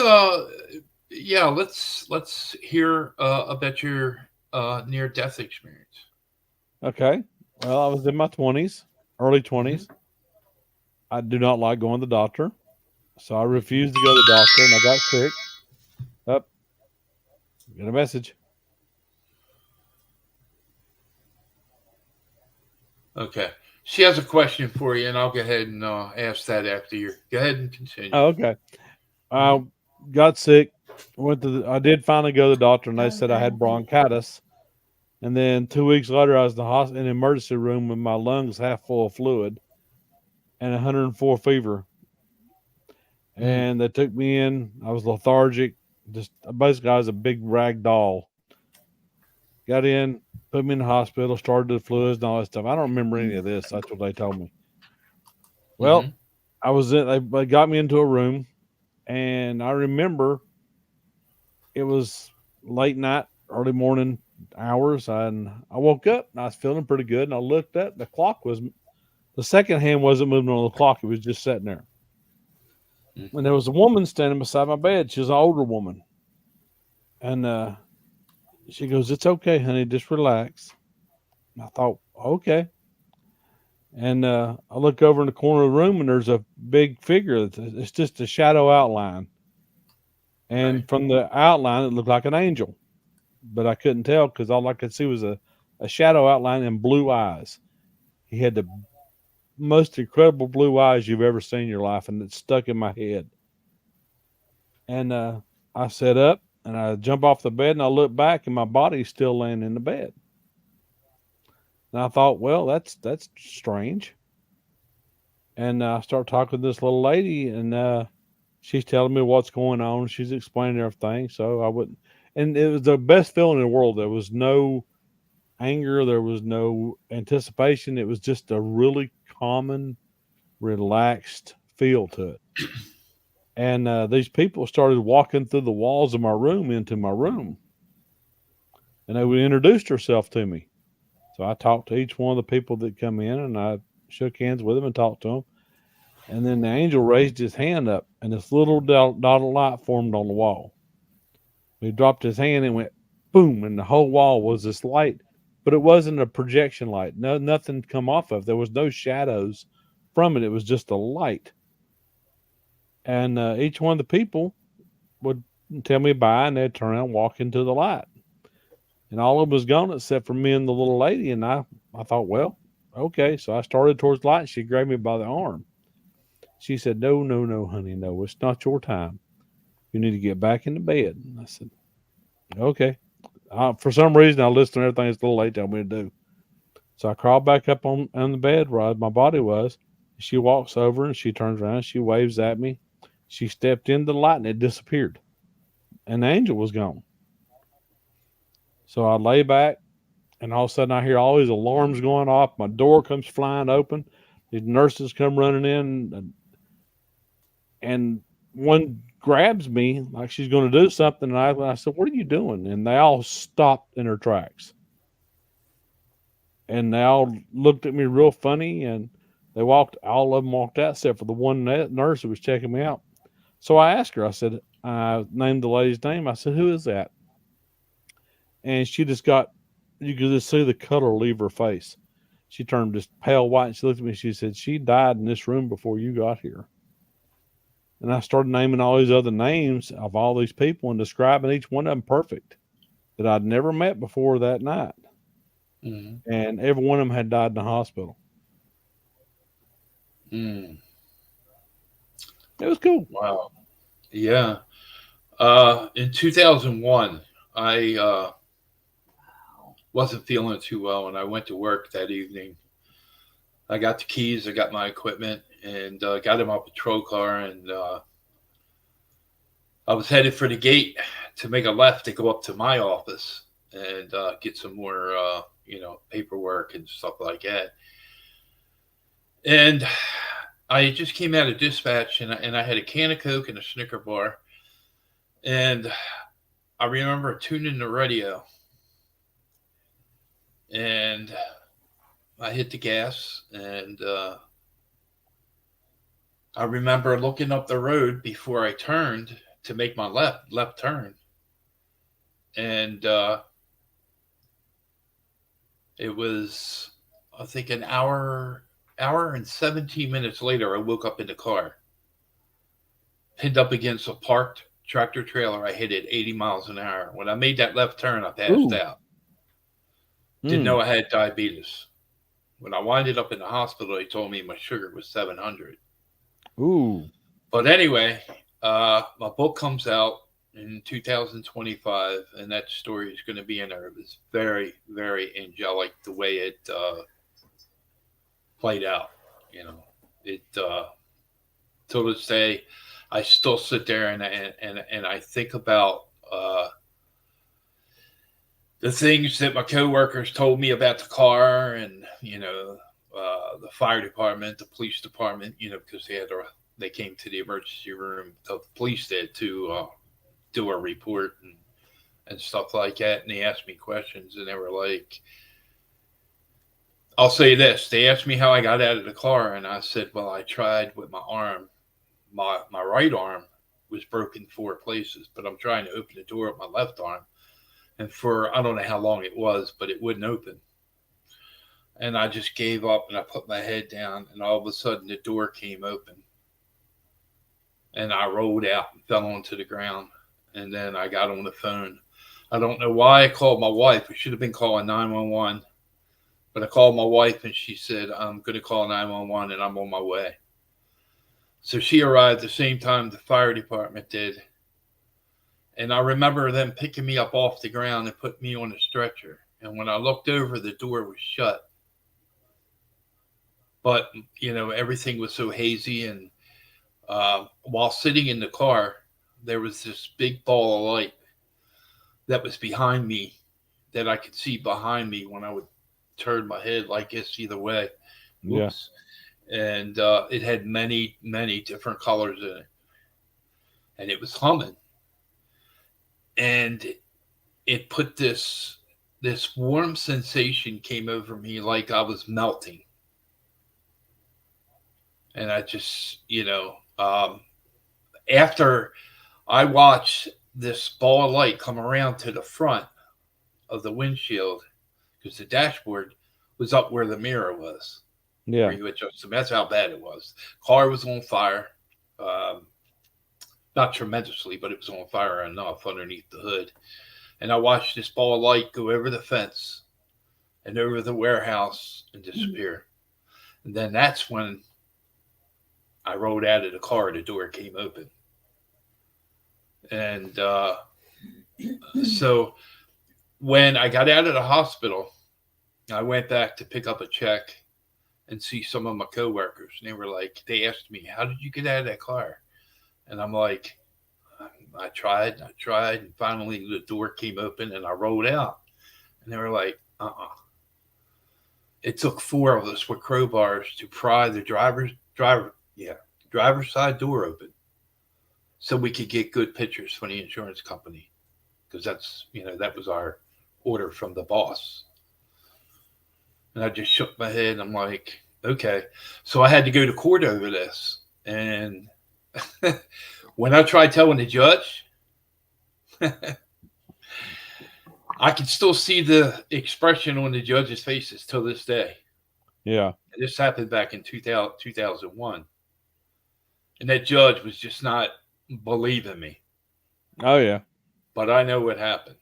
let's hear about your near-death experience. Okay. Well, I was in my 20s, early 20s. I do not like going to the doctor. So I refused to go to the doctor, and I got sick. Up. Get a message. Okay. She has a question for you, and I'll go ahead and ask that after you. Go ahead and continue. Oh, okay. I got sick. I did finally go to the doctor, and they said I had bronchitis. And then 2 weeks later, I was in the emergency room with my lungs half full of fluid and 104 fever. And they took me in. I was lethargic. Basically, I was a big rag doll. Got in, put me in the hospital, started the fluids and all that stuff. I don't remember any of this. That's what they told me. Well, I was in. They got me into a room, and I remember it was late night, early morning hours, and I woke up and I was feeling pretty good. And I looked up. The second hand wasn't moving on the clock. It was just sitting there. And there was a woman standing beside my bed. She was an older woman. And she goes, "It's okay, honey. Just relax." And I thought, okay. And I look over in the corner of the room, and there's a big figure. It's just a shadow outline. And from the outline, it looked like an angel. But I couldn't tell because all I could see was a shadow outline and blue eyes. He had the most incredible blue eyes you've ever seen in your life, and it stuck in my head. And I sat up, and I jump off the bed, and I look back, and my body's still laying in the bed. And I thought, well, that's strange. And I start talking to this little lady, and she's telling me what's going on. She's explaining everything, so I wouldn't. And it was the best feeling in the world. There was no anger. There was no anticipation. It was just a really common, relaxed feel to it. And these people started walking through the walls of my room into my room. And they would introduce herself to me. So I talked to each one of the people that come in, and I shook hands with them and talked to them. And then the angel raised his hand up, and this little dot of light formed on the wall. He dropped his hand and went boom, and the whole wall was this light but it wasn't a projection light. No, nothing come off of. There was no shadows from it. It was just a light. And each one of the people would tell me bye, and they'd turn around and walk into the light. And all of them was gone except for me and the little lady. And I thought, well, okay. So I started towards the light, and she grabbed me by the arm. She said, no, honey, no, it's not your time. You need to get back into bed. And I said, okay. For some reason, I listened to everything this little lady told me to do. So I crawled back up on the bed where my body was. She walks over, and she turns around. She waves at me. She stepped into the light, and it disappeared. And the angel was gone. So I lay back, and all of a sudden I hear all these alarms going off. My door comes flying open. These nurses come running in, and one grabs me like she's going to do something. And I said, what are you doing? And they all stopped in their tracks. And they all looked at me real funny, and all of them walked out except for the one nurse who was checking me out. So I asked her, I named the lady's name. I said, who is that? And she just you could just see the color leave her face. She turned just pale white, and she looked at me. She said, she died in this room before you got here. And I started naming all these other names of all these people and describing each one of them perfect that I'd never met before that night. Mm-hmm. And every one of them had died in the hospital. Mm. It was cool. Wow. Yeah. In 2001, I wasn't feeling too well, and I went to work that evening. I got the keys, I got my equipment, and got in my patrol car, and I was headed for the gate to make a left to go up to my office and get some more, paperwork and stuff like that. And I just came out of dispatch, and I had a can of Coke and a Snicker bar. And I remember tuning the radio. And I hit the gas, and I remember looking up the road before I turned to make my left turn. And it was, I think, an hour and 17 minutes later, I woke up in the car, pinned up against a parked tractor trailer. I hit it 80 miles an hour. When I made that left turn, I passed out. Didn't know I had diabetes. When I winded up in the hospital, they told me my sugar was 700. Ooh. But anyway, my book comes out in 2025, and that story is going to be in there. It was very, very angelic the way it played out. It till this day, I still sit there and I think about the things that my coworkers told me about the car, and the fire department, the police department, because they came to the emergency room, the police did, to do a report and stuff like that. And they asked me questions, and they were like, I'll say this. They asked me how I got out of the car, and I said, well, I tried with my arm. My right arm was broken 4 places, but I'm trying to open the door with my left arm. And for, I don't know how long it was, but it wouldn't open. And I just gave up, and I put my head down, and all of a sudden the door came open. And I rolled out and fell onto the ground. And then I got on the phone. I don't know why I called my wife. I should have been calling 911. But I called my wife, and she said, I'm going to call 911, and I'm on my way. So she arrived the same time the fire department did. And I remember them picking me up off the ground and putting me on a stretcher. And when I looked over, the door was shut. But, everything was so hazy. And while sitting in the car, there was this big ball of light that was behind me, that I could see behind me when I would turn my head, like this either way. Whoops. Yeah. And it had many, many different colors in it. And it was humming. And it put this warm sensation came over me, like I was melting. And I just, after I watched this ball of light come around to the front of the windshield, because the dashboard was up where the mirror was. Yeah. Where you adjust them. That's how bad it was. Car was on fire. Not tremendously, but it was on fire enough underneath the hood. And I watched this ball of light go over the fence and over the warehouse and disappear. And then that's when I rolled out of the car. The door came open. And so when I got out of the hospital, I went back to pick up a check and see some of my coworkers. And they were like, they asked me, how did you get out of that car? And I'm like, I tried. And finally the door came open and I rolled out. And they were like, It took 4 of us with crowbars to pry the driver's side door open so we could get good pictures for the insurance company. Because that was our order from the boss. And I just shook my head. I'm like, okay. So I had to go to court over this. And when I tried telling the judge, I can still see the expression on the judge's faces till this day. Yeah. This happened back in 2001. And that judge was just not believing me. Oh, yeah. But I know what happened.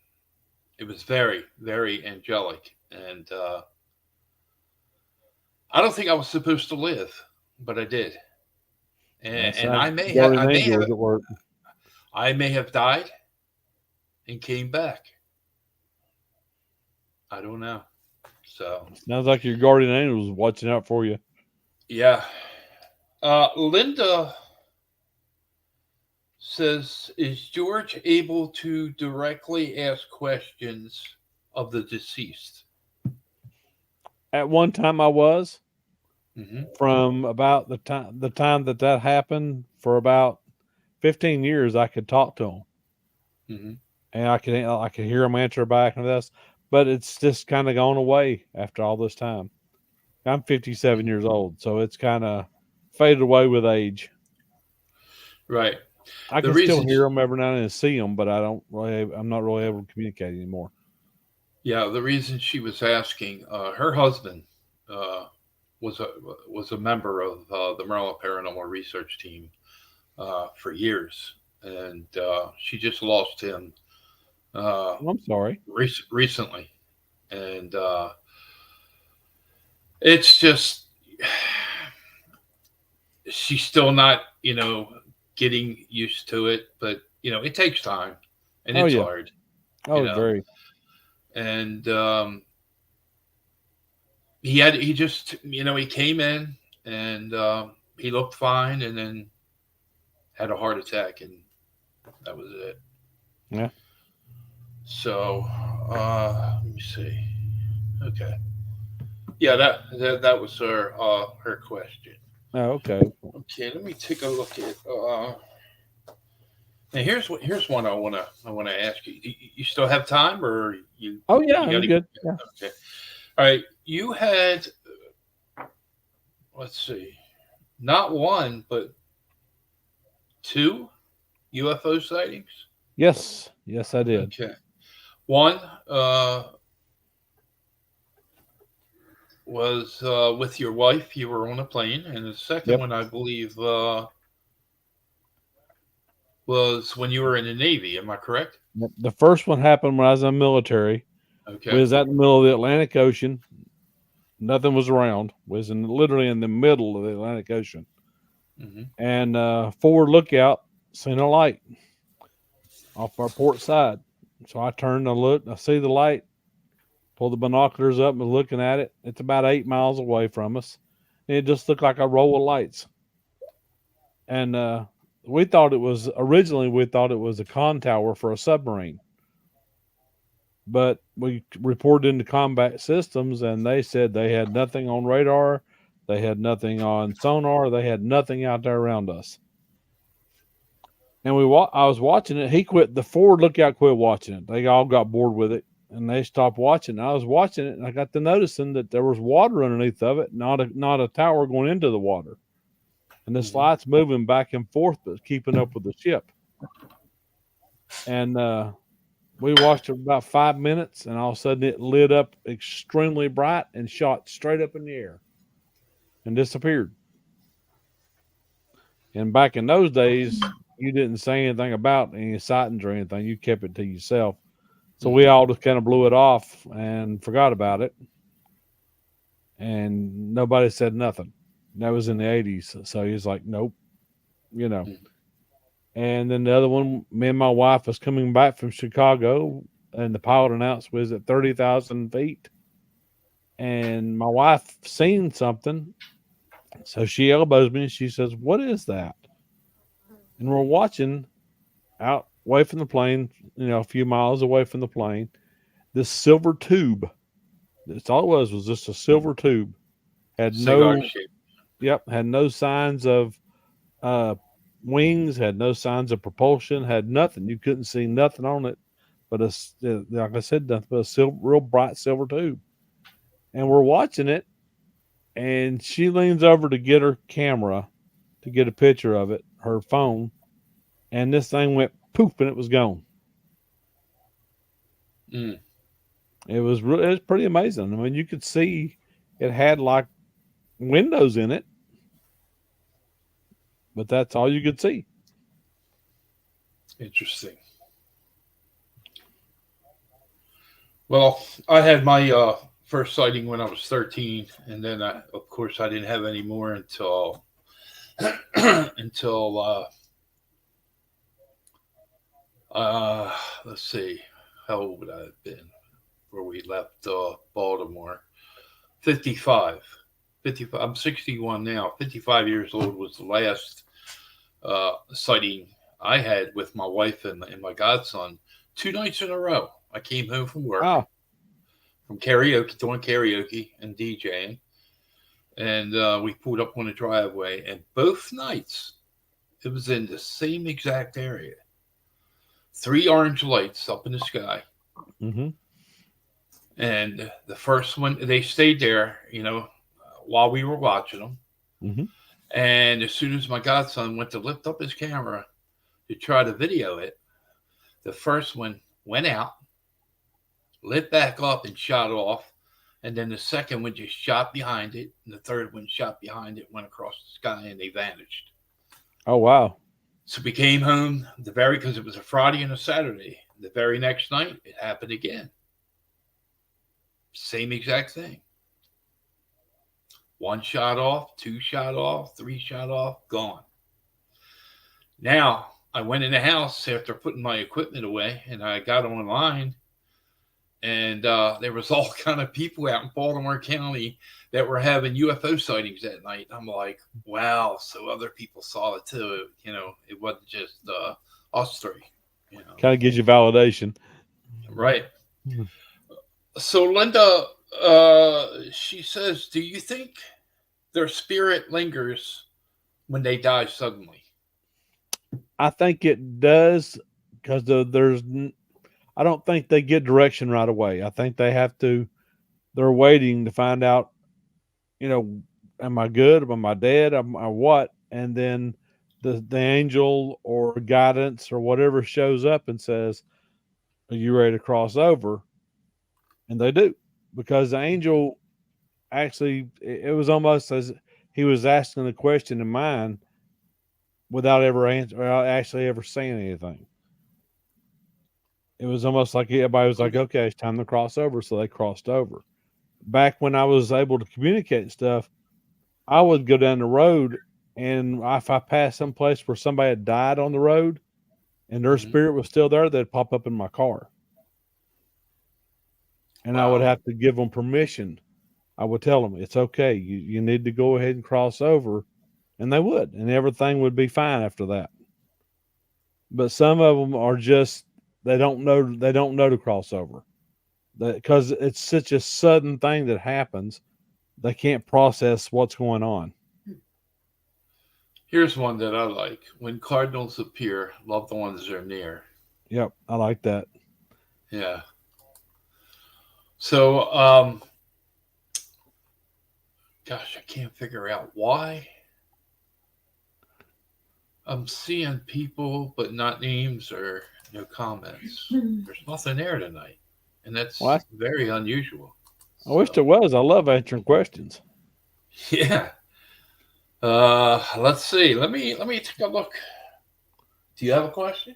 It was very, very angelic. And I don't think I was supposed to live, but I did. And I may have died and came back. I don't know. So sounds like your guardian angel was watching out for you. Yeah. Linda says, is George able to directly ask questions of the deceased? At one time I was. From about the time that happened, for about 15 years, I could talk to them, and I could hear them answer back and this, but it's just kind of gone away after all this time. I'm 57 years old, so it's kind of faded away with age. Right. I can still hear them every now and then, see them, but I'm not really able to communicate anymore. Yeah, the reason she was asking, her husband was a member of the Maryland Paranormal Research Team for years, and she just lost him. I'm sorry. Recently, and it's just she's still not, getting used to it, but it takes time, and it's hard. Very. And he came in and he looked fine, and then had a heart attack, and that was it. Yeah. So let me see. Okay. Yeah, that was her question. Oh, okay. Okay, let me take a look at. Now here's one I wanna ask you. You still have time, or you? Oh yeah, I'm good. Yeah. Okay. All right. You had, let's see, not one but 2 UFO sightings. Yes, I did. Okay. One was with your wife. You were on a plane, and the second one, I believe, was when you were in the Navy. Am I correct? The first one happened when I was in the military. Okay. We was out in the middle of the Atlantic Ocean. Nothing was around. We was literally in the middle of the Atlantic Ocean. And forward lookout, seen a light off our port side. So I turned and looked. I see the light. Pulled the binoculars up and looking at it. It's about 8 miles away from us. And it just looked like a row of lights. And we thought it was a con tower for a submarine. But we reported into combat systems, and they said they had nothing on radar. They had nothing on sonar. They had nothing out there around us. And I was watching it. The forward lookout quit watching it. They all got bored with it, and they stopped watching. I was watching it, and I got to noticing that there was water underneath of it, not a tower going into the water. And this light's moving back and forth, but keeping up with the ship. And We watched it about 5 minutes, and all of a sudden it lit up extremely bright and shot straight up in the air and disappeared. And back in those days, you didn't say anything about any sightings or anything. You kept it to yourself. So we all just kind of blew it off and forgot about it. And nobody said nothing. That was in the 80s. So he was like, nope, you know. And then the other one, me and my wife was coming back from Chicago, and the pilot announced was at 30,000 feet. And my wife seen something. So she elbows me and she says, what is that? And we're watching out away from the plane, you know, a few miles away from the plane, this silver tube. That's all it was just a silver tube. Had Cigar no, shape. yep, had no signs of wings, had no signs of propulsion, had nothing. You couldn't see nothing on it, but like I said, nothing but a real bright silver tube. And we're watching it, and she leans over to get her camera to get a picture of it, her phone, and this thing went poof, and it was gone. It was pretty amazing. I mean, you could see it had like windows in it, but that's all you could see. Interesting. Well, I had my first sighting when I was 13, and then of course I didn't have any more until let's see, how old would I have been where we left Baltimore? 55. I'm 61 now. 55 years old was the last sighting I had with my wife and my godson. 2 nights in a row. I came home from work, from doing karaoke and DJing, and we pulled up on the driveway, and both nights it was in the same exact area. 3 orange lights up in the sky. And the first one, they stayed there, you know, while we were watching them. And as soon as my godson went to lift up his camera to try to video it, the first one went out, lit back up and shot off. And then the second one just shot behind it. And the third one shot behind it, went across the sky, and they vanished. Oh, wow. So we came home because it was a Friday and a Saturday. The very next night, it happened again. Same exact thing. 1 shot off, 2 shot off, 3 shot off, gone. Now, I went in the house after putting my equipment away, and I got online, and there was all kind of people out in Baltimore County that were having UFO sightings that night. I'm like, wow, so other people saw it too. You know, it wasn't just us 3. You know, kind of gives you validation, right? So Linda, she says, do you think their spirit lingers when they die suddenly? I think it does, because I don't think they get direction right away. I think they're waiting to find out, you know, am I good? Am I dead? Am I what? And then the angel or guidance or whatever shows up and says, are you ready to cross over? And they do, because the angel actually, it was almost as he was asking the question in mind without actually ever saying anything. It was almost like everybody was like, okay, it's time to cross over. So they crossed over. Back when I was able to communicate stuff, I would go down the road, and if I passed some place where somebody had died on the road and their spirit was still there, they'd pop up in my car. And I would have to give them permission. I would tell them, it's okay. You need to go ahead and cross over. And they would. And everything would be fine after that. But some of them are just, they don't know to cross over. Because it's such a sudden thing that happens, they can't process what's going on. Here's one that I like. When cardinals appear, loved ones are near. Yep, I like that. Yeah. So, gosh, I can't figure out why I'm seeing people, but not names or No comments. There's nothing there tonight, and that's What? very unusual. I wish there was. I love answering questions. Yeah. Let's see. Let me take a look. Do you have a question?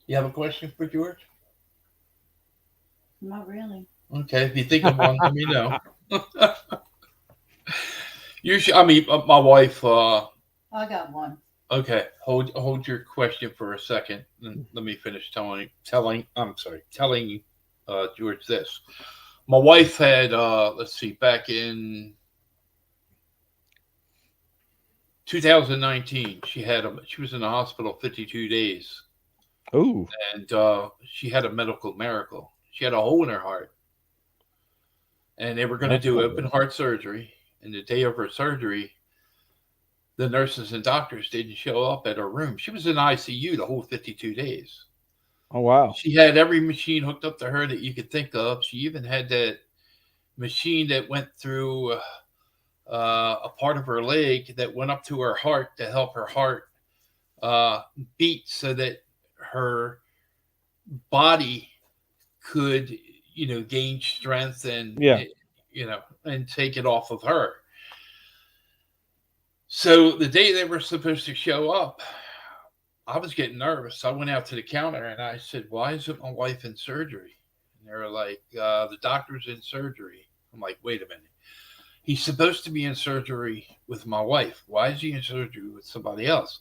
You have a question for George? Not really. Okay, if you think of one, let me know. Usually, I mean, my wife. I got one. Okay, hold your question for a second, and let me finish telling George this. My wife had let's see, back in 2019, she was in the hospital 52 days. Ooh. And she had a medical miracle. She had a hole in her heart, and they were going to do open heart surgery. And the day of her surgery, the nurses and doctors didn't show up at her room. She was in ICU the whole 52 days. Oh, wow. She had every machine hooked up to her that you could think of. She even had that machine that went through a part of her leg that went up to her heart to help her heart beat so that her body could, gain strength and, and take it off of her. So the day they were supposed to show up, I was getting nervous. I went out to the counter and I said, "Why isn't my wife in surgery?" And they were like, "The doctor's in surgery." I'm like, "Wait a minute. He's supposed to be in surgery with my wife. Why is he in surgery with somebody else?"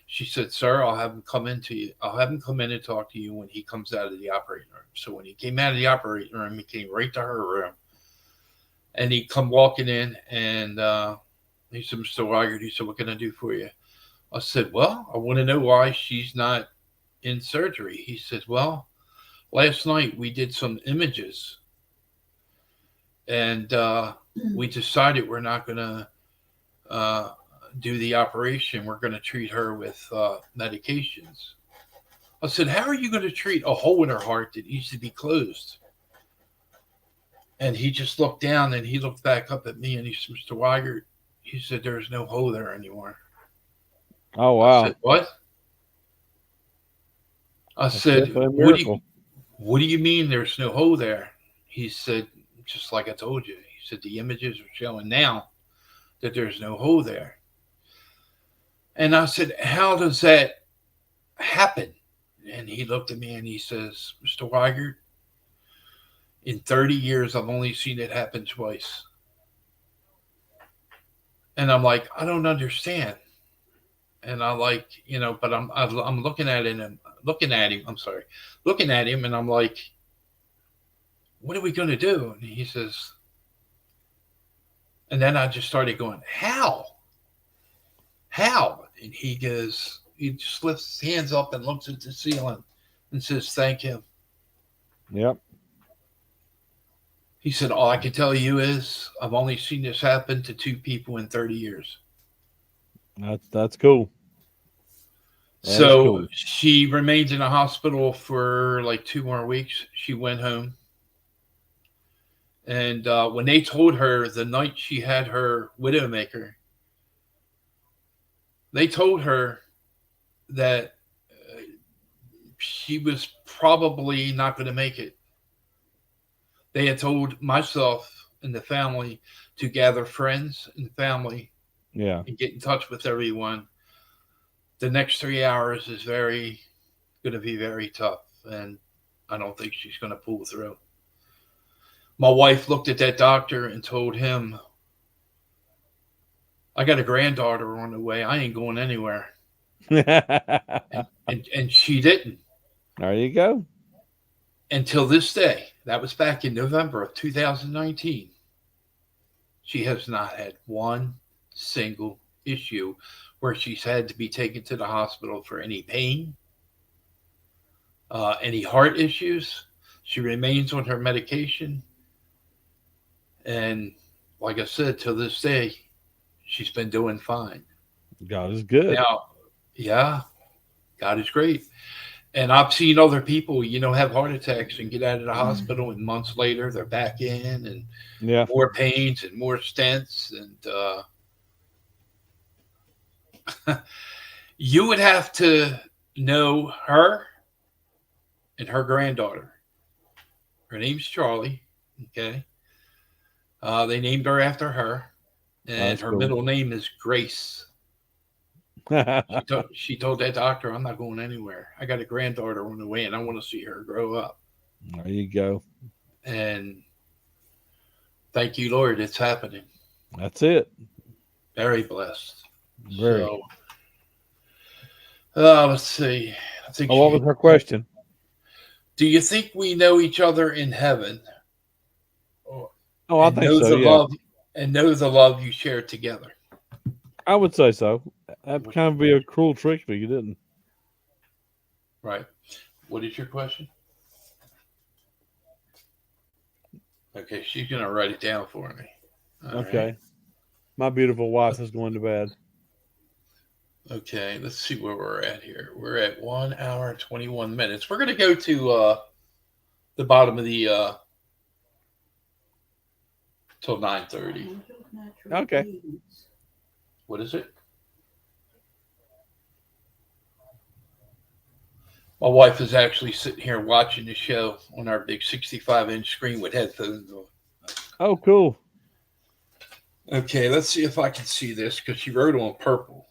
She said, "Sir, I'll have him come in and talk to you when he comes out of the operating room." So when he came out of the operating room, he came right to her room. And he come walking in and he said, "Mr. Weigert," he said, "what can I do for you?" I said, "Well, I want to know why she's not in surgery." He said, "Well, last night we did some images and we decided we're not going to do the operation. We're going to treat her with medications." I said, "How are you going to treat a hole in her heart that needs to be closed?" And he just looked down and he looked back up at me and he said, "Mr. Weigert," he said, "there's no hole there anymore." Oh, wow. I said, "What?" I said, what do you mean there's no hole there?" He said, "Just like I told you." He said, "The images are showing now that there's no hole there." And I said, "How does that happen?" And he looked at me and he says, "Mr. Weigert, in 30 years, I've only seen it happen twice." And I'm like, "I don't understand." And I like, but I'm looking at him, and I'm like, "What are we going to do?" And he says, and then I just started going, How? And he just lifts his hands up and looks at the ceiling and says, "Thank him." Yep. He said, "All I can tell you is I've only seen this happen to 2 people in 30 years. That's cool. So cool. She remained in the hospital for like 2 more weeks. She went home. And when they told her the night she had her widowmaker, they told her that she was probably not going to make it. They had told myself and the family to gather friends and family and get in touch with everyone. The next 3 hours is going to be very tough, and I don't think she's going to pull through. My wife looked at that doctor and told him, "I got a granddaughter on the way. I ain't going anywhere." and she didn't. There you go. Until this day. That was back in November of 2019. She has not had one single issue where she's had to be taken to the hospital for any pain, any heart issues. She remains on her medication. And like I said, till this day, she's been doing fine. God is good. Now, yeah, God is great. And I've seen other people, have heart attacks and get out of the hospital, and months later they're back in, and more pains and more stents. And you would have to know her and her granddaughter. Her name's Charlie. Okay. They named her after her, and her middle name is Grace. She told that doctor, "I'm not going anywhere. I got a granddaughter on the way, and I want to see her grow up." There you go. And thank you, Lord, it's happening. That's it. Very blessed. Very. So, let's see. I think. What was her question? Do you think we know each other in heaven? I think so. Know the love you share together. I would say so. That'd kind of be a cruel trick if you didn't. Right. What is your question? Okay, she's going to write it down for me. All okay. Right. My beautiful wife is going to bed. Okay, let's see where we're at here. We're at 1 hour and 21 minutes. We're going to go to the bottom of the till 9:30. Okay. What is it? My wife is actually sitting here watching the show on our big 65-inch screen with headphones on. Oh, cool. Okay, let's see if I can see this because she wrote on purple.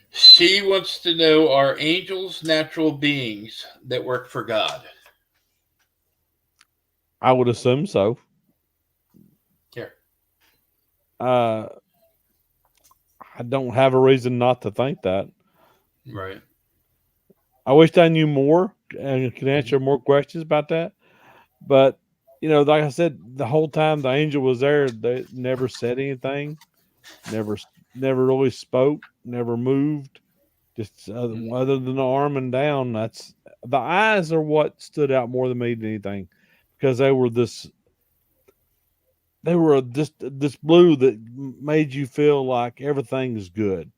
She wants to know, are angels natural beings that work for God? I would assume so. Here. I don't have a reason not to think that. Right. I wish I knew more and could answer more questions about that. But, like I said, the whole time the angel was there, they never said anything, never really spoke, never moved, just other than the arm and down. That's the eyes are what stood out more than me than anything, because they were just this blue that made you feel like everything is good.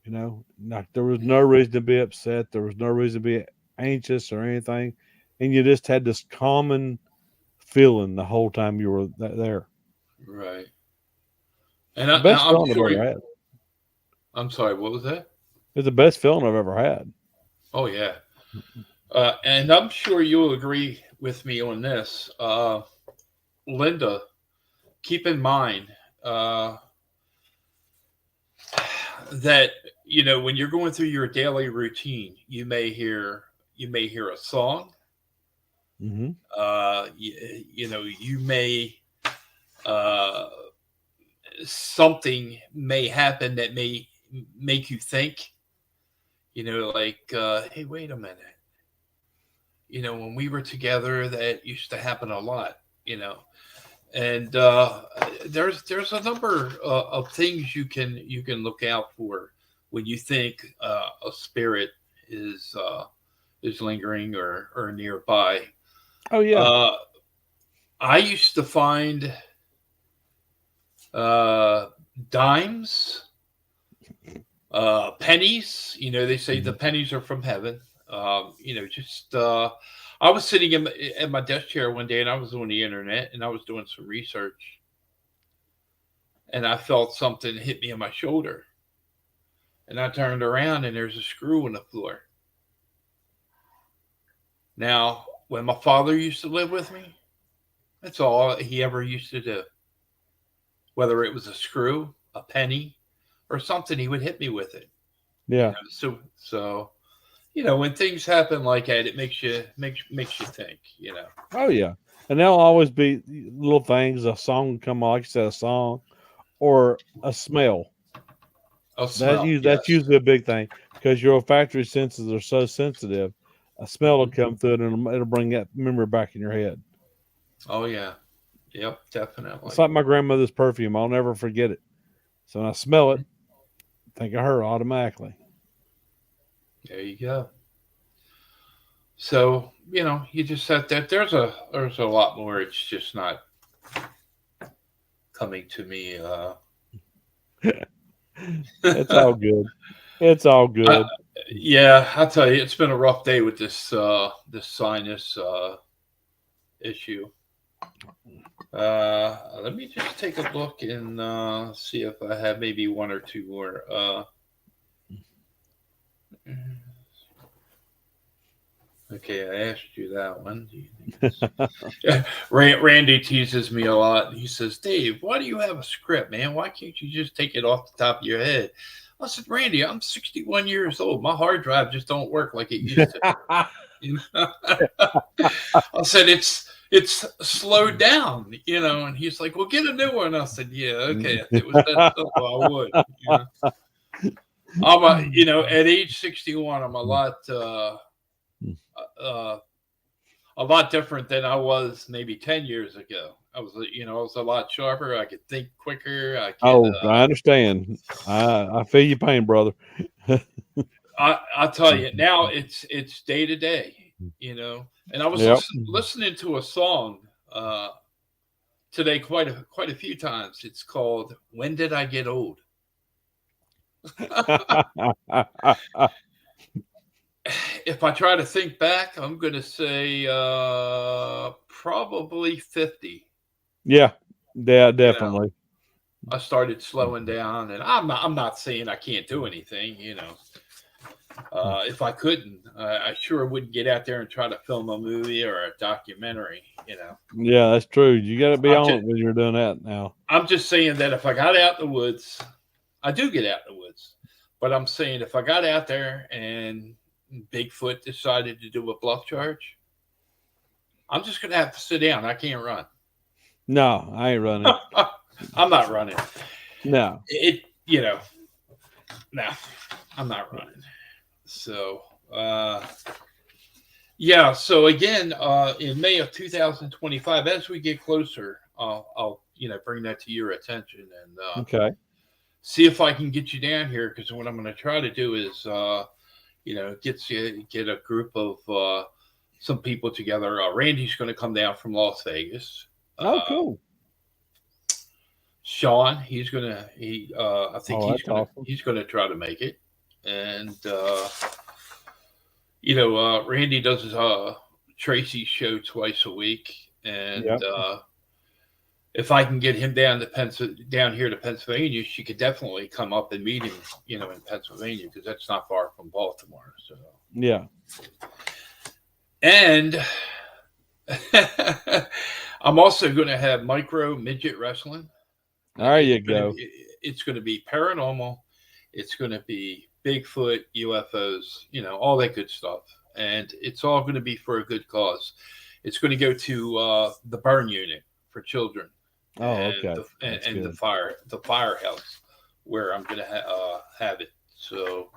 Like there was no reason to be upset. There was no reason to be anxious or anything. And you just had this common feeling the whole time you were there. Right. And the best feeling I've ever had. I'm sorry, what was that? It's the best feeling I've ever had. Oh, yeah. And I'm sure you'll agree with me on this. Linda, keep in mind that, when you're going through your daily routine, you may hear a song. Mm-hmm. You may something may happen that may make you think, like, hey, wait a minute. When we were together, that used to happen a lot, and there's a number of things you can look out for when you think a spirit is lingering or nearby. Oh yeah. I used to find dimes, pennies. They say the pennies are from heaven. I was sitting at my desk chair one day, and I was on the internet, and I was doing some research, and I felt something hit me on my shoulder, and I turned around, and there's a screw on the floor. Now, when my father used to live with me, that's all he ever used to do. Whether it was a screw, a penny, or something, he would hit me with it. Yeah. So when things happen like that, it makes you think. Oh yeah, and there'll always be little things. A song come on, like you said, a song, or a smell. That's usually a big thing because your olfactory senses are so sensitive. A smell will come through it, and it'll bring that memory back in your head. Oh yeah, yep, definitely. It's like my grandmother's perfume. I'll never forget it. So when I smell it, I think of her automatically. There you go. So you just said that there's a lot more. It's just not coming to me. It's all good. It's all good. Yeah, I'll tell you, it's been a rough day with this sinus issue. Let me just take a look and see if I have maybe one or two more Okay, I asked you that one. Do you think Randy teases me a lot. He says, "Dave, why do you have a script, man? Why can't you just take it off the top of your head?" I said, "Randy, I'm 61 years old. My hard drive just don't work like it used to." You know? I said, "It's slowed down, you know." And he's like, "Well, get a new one." I said, "Yeah, okay. If it was that simple, I would." You know? You know, at age 61, I'm a lot different than I was maybe 10 years ago. I was a lot sharper. I could think quicker. I understand. I feel your pain, brother. I'll tell you now. It's day to day, you know. And I was listening to a song today quite a few times. It's called "When Did I Get Old?" If I try to think back, I'm going to say probably 50. Yeah, definitely. You know, I started slowing down, and I'm not saying I can't do anything. You know, if I couldn't, I sure wouldn't get out there and try to film a movie or a documentary. You know. Yeah, that's true. You got to be on it when you're doing that now. I'm just saying that if I got out in the woods, I do get out in the woods, but I'm saying if I got out there and Bigfoot decided to do a bluff charge, I'm just going to have to sit down. I can't run. No, I ain't running. I'm not running. No. No, I'm not running. So, yeah. So again, in May of 2025, as we get closer, I'll bring that to your attention and okay. See if I can get you down here, because what I'm going to try to do is, get a group of some people together. Randy's going to come down from Las Vegas. Oh, cool. Sean, I think he's awesome. He's going to try to make it, and Randy does his Tracy's show twice a week, and if I can get him down here to Pennsylvania, she could definitely come up and meet him, in Pennsylvania, because that's not far from Baltimore. So yeah, and I'm also going to have micro midget wrestling. There you go. It's going to be paranormal. It's going to be Bigfoot, UFOs, all that good stuff, and it's all going to be for a good cause. It's going to go to the burn unit for children. Oh, okay. And the firehouse where I'm going to have it. So,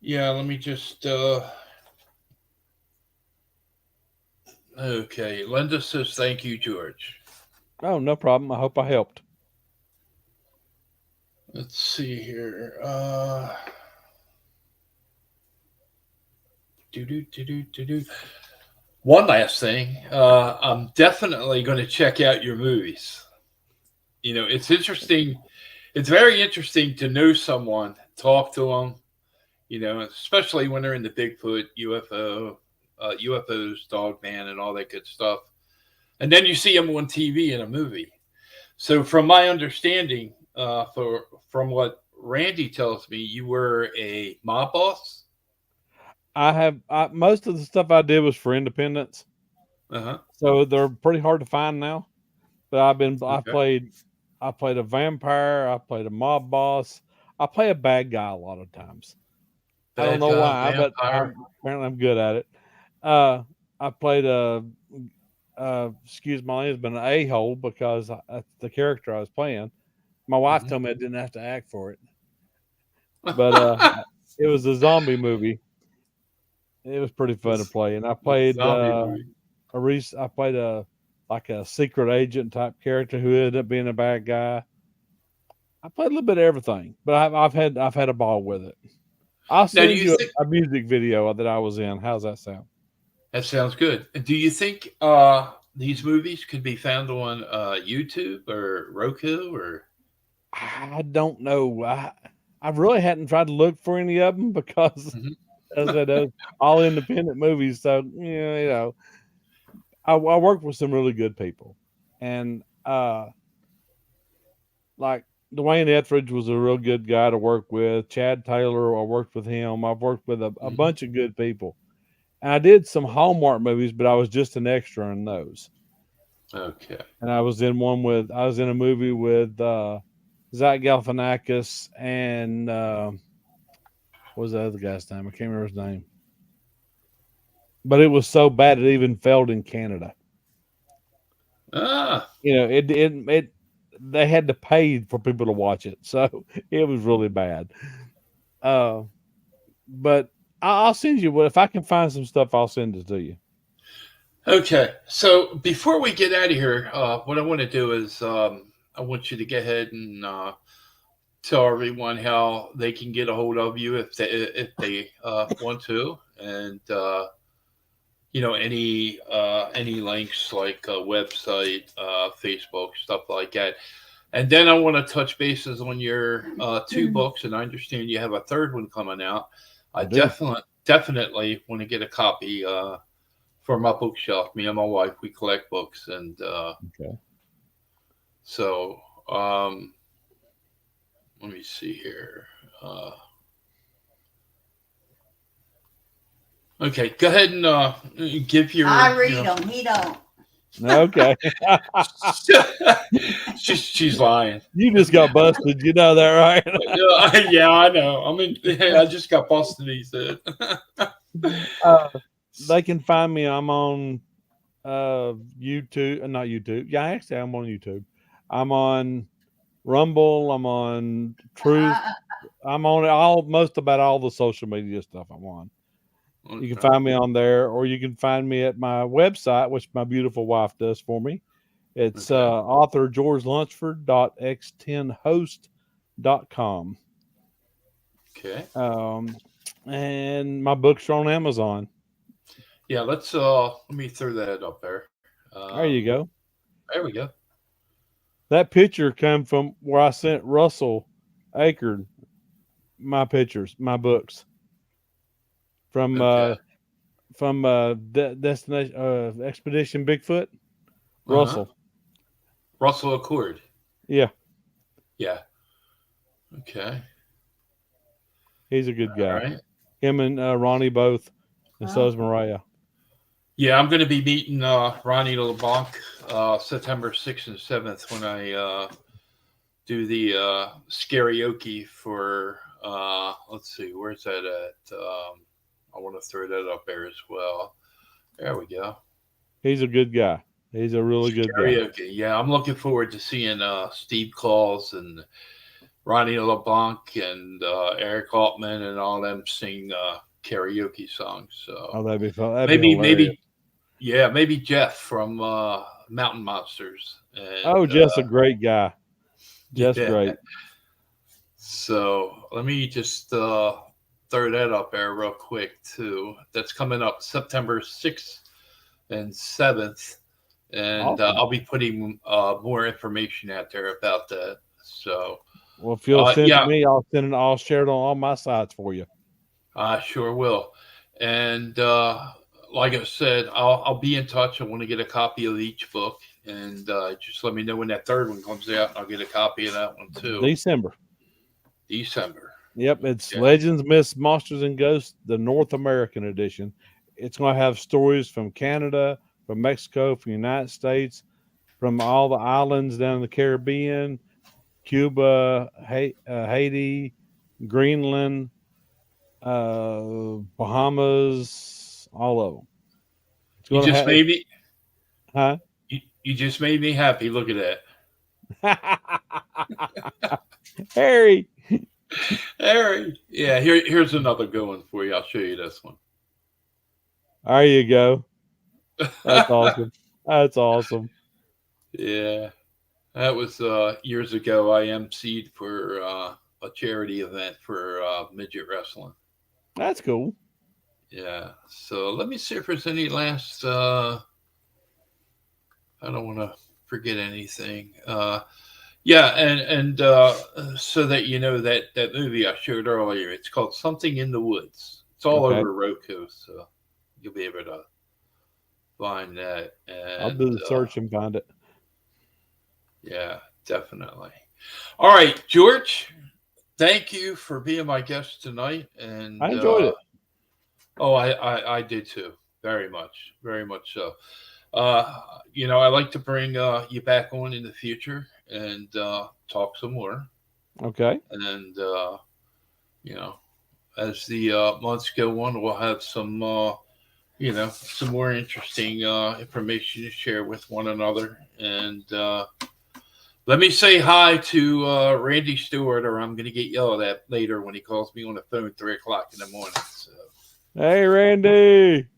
yeah, let me just, okay. Linda says, thank you, George. Oh, no problem. I hope I helped. Let's see here. One last thing, I'm definitely going to check out your movies. It's interesting. It's very interesting to know someone, talk to them, especially when they're in the Bigfoot, UFOs, Dogman, and all that good stuff. And then you see them on TV in a movie. So from my understanding, from what Randy tells me, you were a mob boss. Most of the stuff I did was for independents. So they're pretty hard to find now. But I played a vampire. I played a mob boss. I play a bad guy a lot of times. I don't know why, but apparently I'm good at it. I played excuse my language, but an a-hole, because that's the character I was playing. My wife told me I didn't have to act for it. But it was a zombie movie. It was pretty fun to play, and I played a secret agent type character who ended up being a bad guy. I played a little bit of everything, but I've had a ball with it. I'll send you a music video that I was in. How's that sound? That sounds good. Do you think these movies could be found on YouTube or Roku or? I don't know. I really hadn't tried to look for any of them because. As I know, all independent movies. So, I worked with some really good people. And, like Dwayne Etheridge was a real good guy to work with. Chad Taylor, I worked with him. I've worked with a bunch of good people. And I did some Hallmark movies, but I was just an extra in those. Okay. And I was in a movie with Zach Galifianakis and what was the other guy's name? I can't remember his name. But it was so bad it even failed in Canada. It they had to pay for people to watch it, so it was really bad. But I'll send you if I can find some stuff. I'll send it to you. Okay, so before we get out of here, what I want to do is I want you to go ahead and tell everyone how they can get a hold of you if they want to, and any links like a website, Facebook, stuff like that. And then I want to touch bases on your two books, and I understand you have a third one coming out. I definitely want to get a copy for my bookshelf. Me and my wife, we collect books, and so let me see here. Okay, go ahead and give your. I read them. He don't. Okay. she's lying. You just got busted. You know that, right? Yeah, I know. I just got busted. He said. They can find me. I'm on YouTube. Not YouTube. Yeah, actually, I'm on YouTube. I'm on Rumble. I'm on Truth. I'm on most about all the social media stuff I'm on. You can find me on there, or you can find me at my website, which my beautiful wife does for me. It's author George Lunsford.x10host.com. Okay. And my books are on Amazon. Yeah, let me throw that up there. There you go. There we go. That picture come from where I sent Russell Akerd my pictures, my books. From Destination Expedition Bigfoot, Russell Accord. Yeah. Okay. He's a good guy. Right. Him and Ronnie both, and so is Mariah. Yeah, I'm going to be meeting Ronnie LeBlanc September 6th and 7th when I do the karaoke for. Let's see, where's that at? I want to throw that up there as well. There we go. He's a good guy. He's a really good guy. Yeah, I'm looking forward to seeing Steve Claus and Ronnie LeBlanc and Eric Altman and all them sing karaoke songs. So that'd be fun. Maybe Jeff from Mountain Monsters. And, Jeff's a great guy. Jeff's great. So let me just throw that up there real quick too. That's coming up September 6th and 7th. And awesome. I'll be putting more information out there about that. So, well, if you'll send it to me, I'll share it on all my sites for you. I sure will. And like I said, I'll be in touch. I want to get a copy of each book, and just let me know when that third one comes out, and I'll get a copy of that one too. December. Yep, it's Legends, Myths, Monsters, and Ghosts, the North American edition. It's going to have stories from Canada, from Mexico, from the United States, from all the islands down in the Caribbean, Cuba, Haiti, Greenland, Bahamas, all of them. You just made me. Huh? You just made me happy. Look at that. Harry. Yeah, here's another good one for you. I'll show you this one. There you go. That's awesome. That's awesome. Yeah. That was years ago. I emceed for a charity event for midget wrestling. That's cool. Yeah. So let me see if there's any last. I don't want to forget anything. Yeah, and so that you know that movie I showed earlier, it's called Something in the Woods. It's all over Roku, so you'll be able to find that. And I'll do the search and find it. Yeah, Definitely. All right, George, thank you for being my guest tonight. And I enjoyed it. Oh, I did too. Very much so. I like to bring you back on in the future and talk some more. Okay. And as the months go on, we'll have some some more interesting information to share with one another. And let me say hi to Randy Stewart, or I'm going to get yelled at later when he calls me on the phone at 3:00 in the morning. So. Hey, Randy.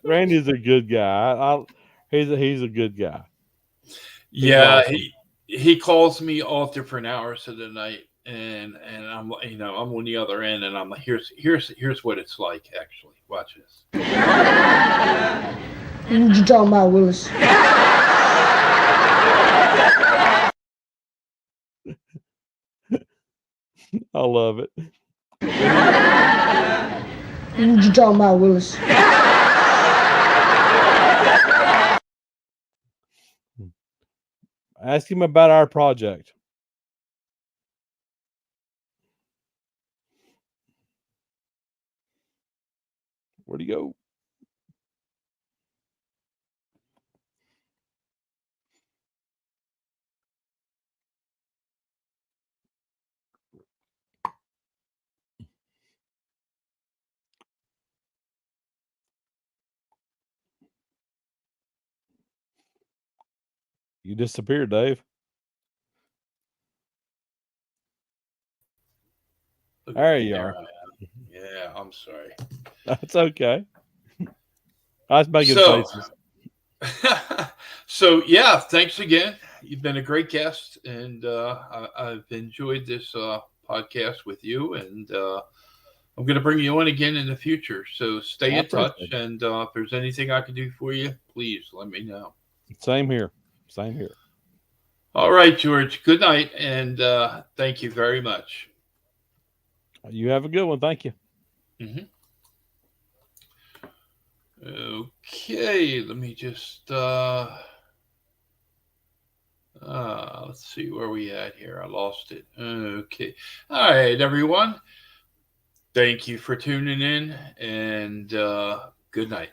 Randy's a good guy. He's a good guy. He's Awesome. awesome. He calls me all different hours of the night, and I'm I'm on the other end, and I'm like, here's what it's like actually. Watch this. What you talking about, Willis? I love it. What you talking about, Willis? Ask him about our project. Where'd he go? You disappeared, Dave. There you are. Yeah, I'm sorry. That's okay. I was making faces. So yeah, thanks again. You've been a great guest, and I've enjoyed this podcast with you, and I'm going to bring you on again in the future. So stay in touch, and if there's anything I can do for you, please let me know. Same here. Same here. All right, George. Good night, and thank you very much. You have a good one. Thank you. Mm-hmm. Okay, let me just let's see where we at here. I lost it. Okay. All right, everyone. Thank you for tuning in, and good night.